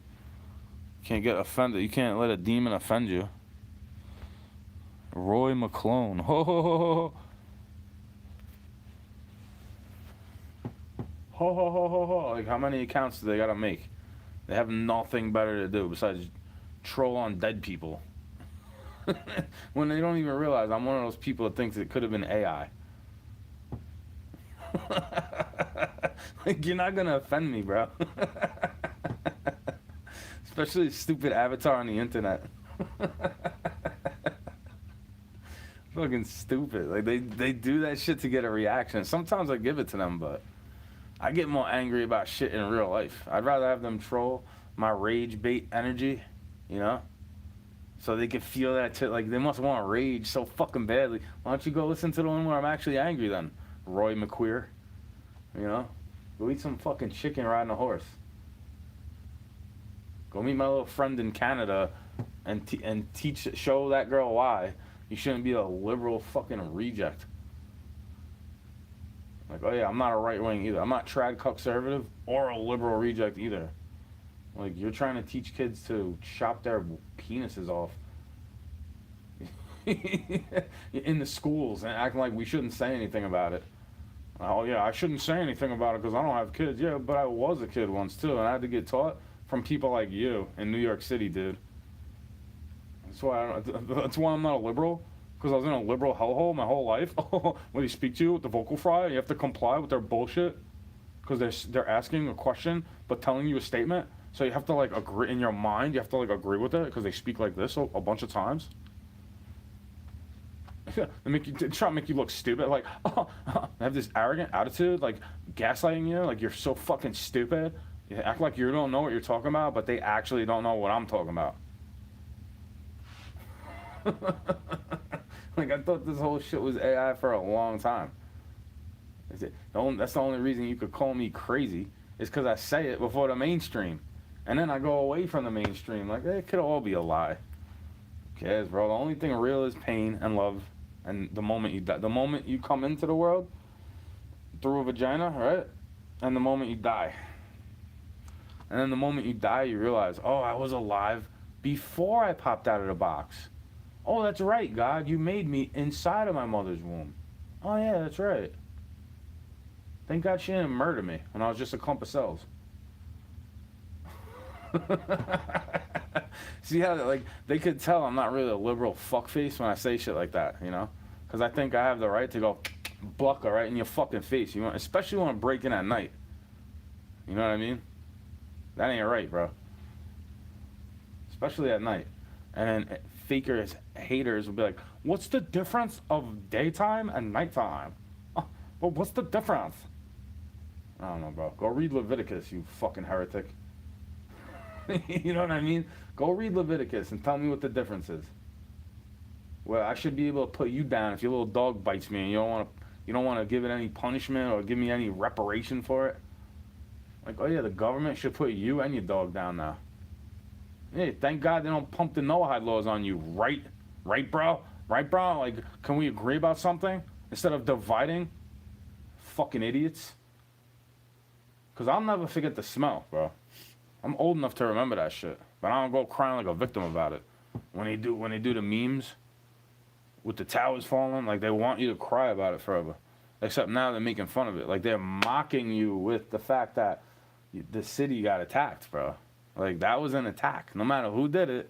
S10: can't get offended. You can't let a demon offend you. Roy McClone. Ho ho ho ho. Ho ho ho ho ho. Like, how many accounts do they gotta make? They have nothing better to do besides troll on dead people. When they don't even realize I'm one of those people that thinks it could have been AI. Like, you're not gonna offend me, bro. Especially a stupid avatar on the internet. Fucking stupid. Like, they do that shit to get a reaction. Sometimes I give it to them, but I get more angry about shit in real life. I'd rather have them troll my rage bait energy, you know? So they can feel that shit. Like, they must want to rage so fucking badly. Why don't you go listen to the one where I'm actually angry then? Roy McQueer. You know? Go eat some fucking chicken riding a horse. Go meet my little friend in Canada and show that girl why you shouldn't be a liberal fucking reject. Like, oh yeah, I'm not a right wing either. I'm not trad conservative or a liberal reject either. Like, you're trying to teach kids to chop their penises off in the schools and acting like we shouldn't say anything about it. Oh yeah, I shouldn't say anything about it because I don't have kids. Yeah, but I was a kid once too, and I had to get taught from people like you in New York City, dude. That's why I'm not a liberal, because I was in a liberal hellhole my whole life. When they speak to you with the vocal fry, you have to comply with their bullshit because they're asking a question but telling you a statement. So you have to, like, agree in your mind. You have to, like, agree with it because they speak like this a bunch of times. They try to make you look stupid. Like, they have this arrogant attitude, like, gaslighting you. Like, you're so fucking stupid. You act like you don't know what you're talking about, but they actually don't know what I'm talking about. Like, I thought this whole shit was AI for a long time. That's the only reason you could call me crazy is because I say it before the mainstream. And then I go away from the mainstream. Like, it could all be a lie. Who cares, bro? The only thing real is pain and love. And the moment you die, the moment you come into the world through a vagina, right? And the moment you die. And then the moment you die, you realize, oh, I was alive before I popped out of the box. Oh, that's right, God. You made me inside of my mother's womb. Oh, yeah, that's right. Thank God she didn't murder me when I was just a clump of cells. See how, like, they could tell I'm not really a liberal fuckface when I say shit like that, you know? Because I think I have the right to go buck right in your fucking face. You want, especially when I'm breaking at night. You know what I mean? That ain't right, bro. Especially at night. And then fakers, haters will be like, what's the difference of daytime and nighttime? Oh, well, what's the difference? I don't know, bro. Go read Leviticus, you fucking heretic. You know what I mean? Go read Leviticus and tell me what the difference is. Well, I should be able to put you down if your little dog bites me and you don't want to give it any punishment or give me any reparation for it. Like, oh yeah, the government should put you and your dog down now. Hey, thank God they don't pump the no-hide laws on you, right? Right, bro? Right, bro? Like, can we agree about something instead of dividing? Fucking idiots. Because I'll never forget the smell, bro. I'm old enough to remember that shit, but I don't go crying like a victim about it. When they do the memes with the towers falling, like, they want you to cry about it forever. Except now they're making fun of it. Like, they're mocking you with the fact that the city got attacked, bro. Like, that was an attack. No matter who did it.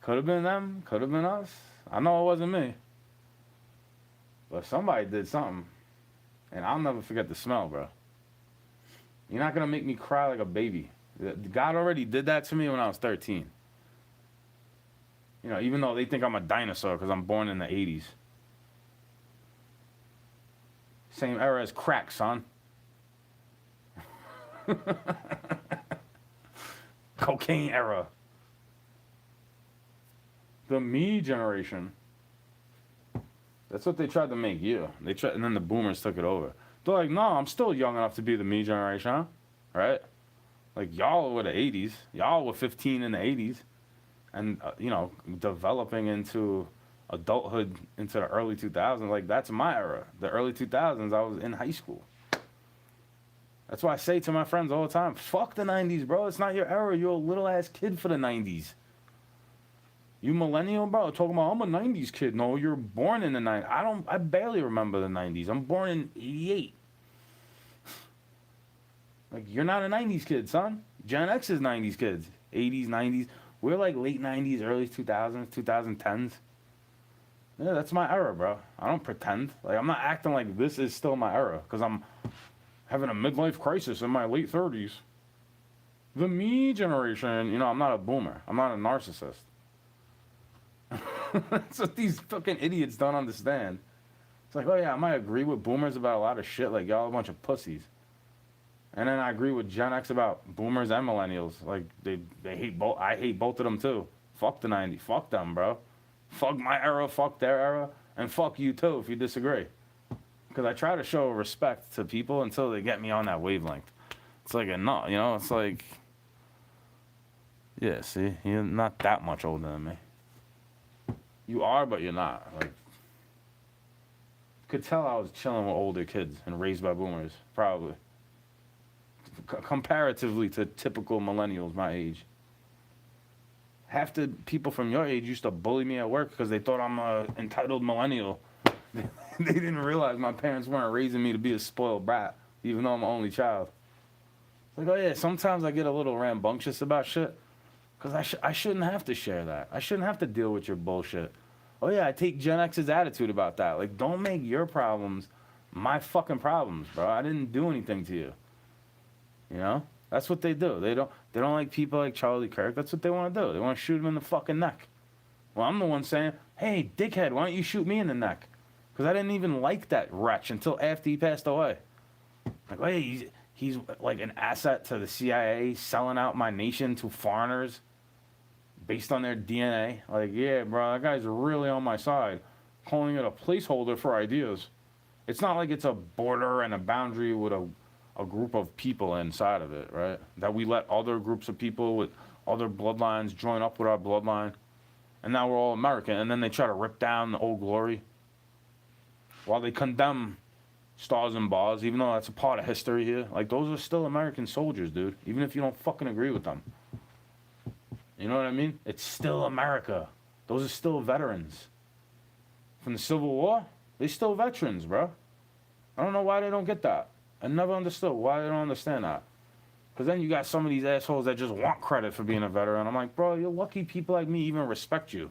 S10: Could have been them. Could have been us. I know it wasn't me. But somebody did something. And I'll never forget the smell, bro. You're not going to make me cry like a baby. God already did that to me when I was 13. You know, even though they think I'm a dinosaur because I'm born in the 80s. Same era as crack, son. Cocaine era. The me generation. That's what they tried to make you. And then the boomers took it over. They're like, no, I'm still young enough to be the me generation, huh? Right? Like, y'all were the 80s. Y'all were 15 in the 80s. And, you know, developing into adulthood into the early 2000s. Like, that's my era. The early 2000s, I was in high school. That's why I say to my friends all the time, fuck the 90s, bro. It's not your era. You're a little-ass kid for the 90s. You millennial, bro, talking about, I'm a 90s kid. No, you're born in the 90s. I barely remember the 90s. I'm born in 88. Like, you're not a 90s kid, son. Gen X is 90s kids. 80s, 90s. We're like late 90s, early 2000s, 2010s. Yeah, that's my era, bro. I don't pretend. Like, I'm not acting like this is still my era because I'm having a midlife crisis in my late 30s. The me generation, you know, I'm not a boomer. I'm not a narcissist. That's what these fucking idiots don't understand. It's like, oh yeah, I might agree with boomers about a lot of shit, like y'all a bunch of pussies. And then I agree with Gen X about boomers and millennials. Like, they hate both. I hate both of them too. Fuck the 90s. Fuck them, bro. Fuck my era, fuck their era, and fuck you too if you disagree. Because I try to show respect to people until they get me on that wavelength. It's like a no, you know, it's like, yeah, see, you're not that much older than me. You are, but you're not. Like, could tell I was chilling with older kids and raised by boomers, probably. Comparatively to typical millennials my age. Half the people from your age used to bully me at work because they thought I'm a entitled millennial. They didn't realize my parents weren't raising me to be a spoiled brat, even though I'm an only child. Like, oh yeah, sometimes I get a little rambunctious about shit because I shouldn't have to share that. I shouldn't have to deal with your bullshit. Oh yeah, I take Gen X's attitude about that. Like, don't make your problems my fucking problems, bro. I didn't do anything to you. You know? That's what they do. They don't like people like Charlie Kirk. That's what they want to do. They want to shoot him in the fucking neck. Well, I'm the one saying, hey, dickhead, why don't you shoot me in the neck? Because I didn't even like that wretch until after he passed away. Like, hey, he's like an asset to the CIA, selling out my nation to foreigners. based on their DNA. Like, yeah, bro, that guy's really on my side. Calling it a placeholder for ideas. It's not like it's a border and a boundary with a group of people inside of it, right? That we let other groups of people with other bloodlines join up with our bloodline. And now we're all American. And then they try to rip down the old glory. While they condemn stars and bars, even though that's a part of history here. Like, those are still American soldiers, dude. Even if you don't fucking agree with them. You know what I mean? It's still America. Those are still veterans. From the Civil War, they still veterans, bro. I don't know why they don't get that. I never understood why they don't understand that. Because then you got some of these assholes that just want credit for being a veteran. I'm like, bro, you're lucky people like me even respect you.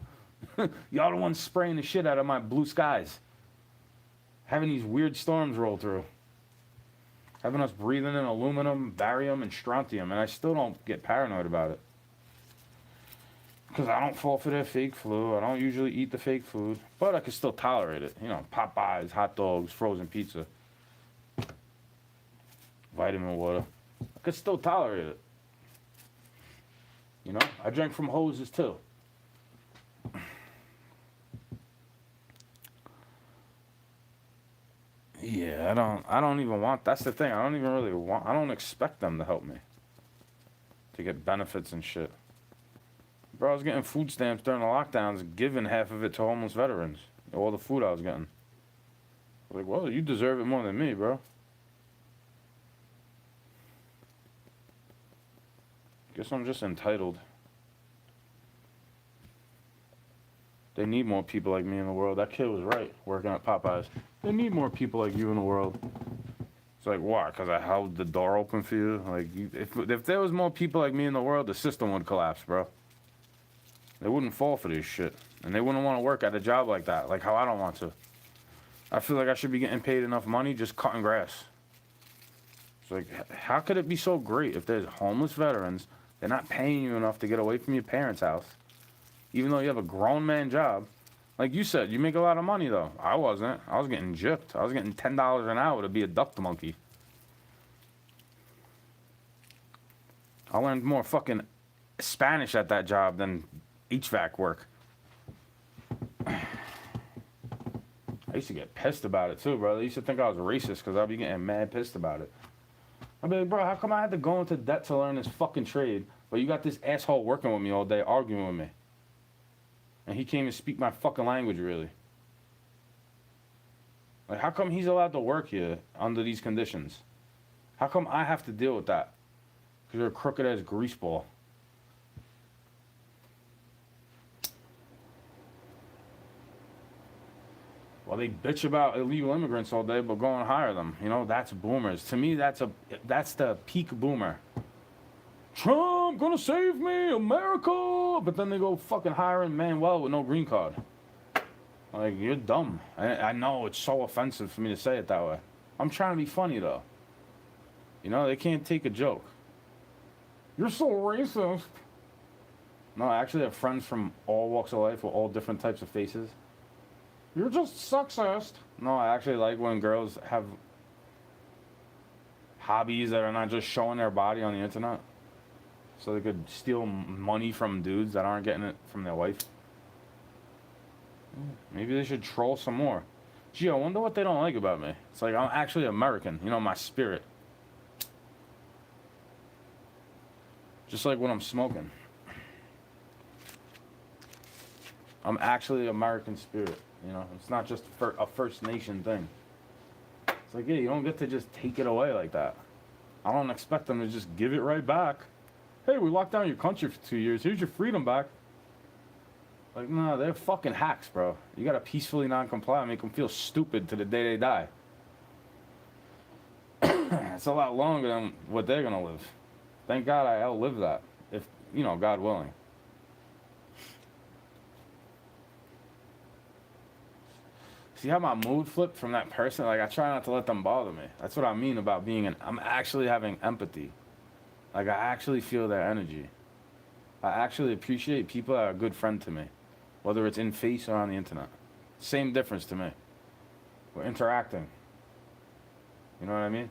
S10: Y'all the ones spraying the shit out of my blue skies. Having these weird storms roll through. Having us breathing in aluminum, barium, and strontium. And I still don't get paranoid about it. Because I don't fall for their fake flu. I don't usually eat the fake food. But I can still tolerate it. You know, Popeyes, hot dogs, frozen pizza. Vitamin water. I could still tolerate it. You know? I drank from hoses too. Yeah, I don't even want, that's the thing. I don't even really want, I don't expect them to help me. To get benefits and shit. Bro, I was getting food stamps during the lockdowns, giving half of it to homeless veterans. All the food I was getting. I was like, well, you deserve it more than me, bro. Guess I'm just entitled. They need more people like me in the world. That kid was right, working at Popeyes. They need more people like you in the world. It's like, why? Because I held the door open for you? Like, if there was more people like me in the world, the system would collapse, bro. They wouldn't fall for this shit. And they wouldn't want to work at a job like that, like how I don't want to. I feel like I should be getting paid enough money just cutting grass. It's like, how could it be so great if there's homeless veterans, they're not paying you enough to get away from your parents' house, even though you have a grown man job? Like you said, you make a lot of money, though. I wasn't. I was getting gypped. I was getting $10 an hour to be a duck monkey. I learned more fucking Spanish at that job than HVAC work. I used to get pissed about it too, bro. They used to think I was racist because I'd be getting mad pissed about it. I'd be like, bro, how come I had to go into debt to learn this fucking trade, but you got this asshole working with me all day, arguing with me? And he can't even speak my fucking language, really. Like, how come he's allowed to work here under these conditions? How come I have to deal with that? Because you're a crooked-ass greaseball. Well, they bitch about illegal immigrants all day, but go and hire them. You know, that's boomers. To me, that's the peak boomer. Trump gonna save me, America! But then they go fucking hiring Manuel with no green card. Like, you're dumb. I know it's so offensive for me to say it that way. I'm trying to be funny, though. You know, they can't take a joke. You're so racist. No, I actually have friends from all walks of life with all different types of faces. You're just sexist. No, I actually like when girls have hobbies that are not just showing their body on the internet. So they could steal money from dudes that aren't getting it from their wife. Maybe they should troll some more. Gee, I wonder what they don't like about me. It's like, I'm actually American. You know, my spirit. Just like when I'm smoking. I'm actually American spirit. You know, it's not just a First Nation thing. It's like, yeah, you don't get to just take it away like that. I don't expect them to just give it right back. Hey, we locked down your country for 2 years. Here's your freedom back. Like, nah, they're fucking hacks, bro. You gotta peacefully non-comply and make them feel stupid to the day they die. It's a lot longer than what they're gonna live. Thank God I outlived that. If, you know, God willing. See how my mood flipped from that person? Like, I try not to let them bother me. That's what I mean about being I'm actually having empathy. Like, I actually feel their energy. I actually appreciate people that are a good friend to me. Whether it's in face or on the internet. Same difference to me. We're interacting. You know what I mean?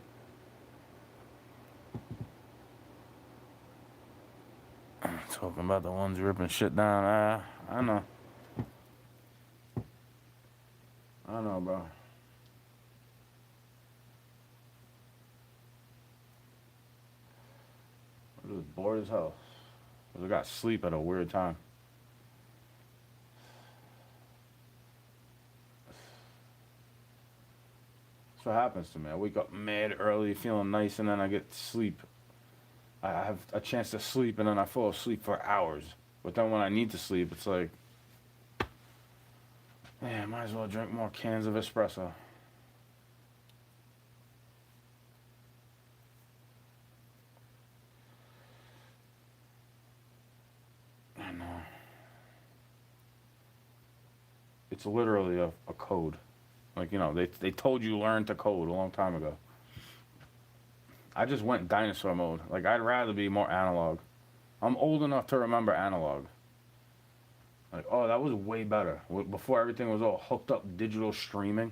S10: Talking about the ones ripping shit down. I know. I know, bro. I was bored as hell. I got sleep at a weird time. That's what happens to me. I wake up mad early, feeling nice, and then I get to sleep. I have a chance to sleep, and then I fall asleep for hours. But then when I need to sleep, it's like, man, might as well drink more cans of espresso. I know. It's literally a code. Like, you know, they told you learn to code a long time ago. I just went dinosaur mode. Like, I'd rather be more analog. I'm old enough to remember analog. Like, oh, that was way better. Before everything was all hooked up digital streaming.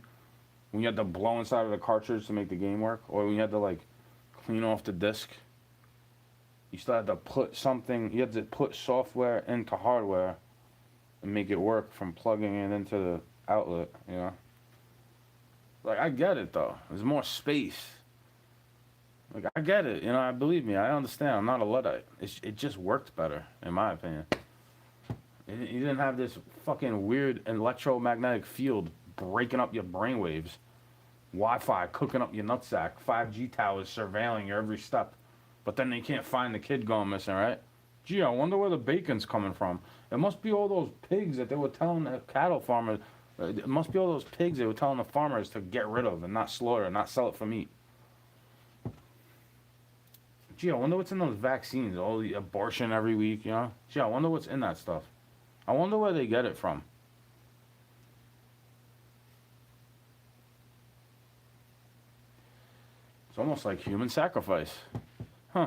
S10: When you had to blow inside of the cartridge to make the game work. Or when you had to, like, clean off the disc. You still had to put something, you had to put software into hardware and make it work from plugging it into the outlet, you know? Like, I get it, though. There's more space. Like, I get it, you know, believe me, I understand. I'm not a Luddite. It just worked better, in my opinion. You didn't have this fucking weird electromagnetic field breaking up your brainwaves. Wi-Fi cooking up your nutsack. 5G towers surveilling your every step. But then they can't find the kid going missing, right? Gee, I wonder where the bacon's coming from. It must be all those pigs that they were telling the cattle farmers. It must be all those pigs they were telling the farmers to get rid of and not slaughter, not sell it for meat. Gee, I wonder what's in those vaccines. All the abortion every week, you know? Gee, I wonder what's in that stuff. I wonder where they get it from. It's almost like human sacrifice. Huh.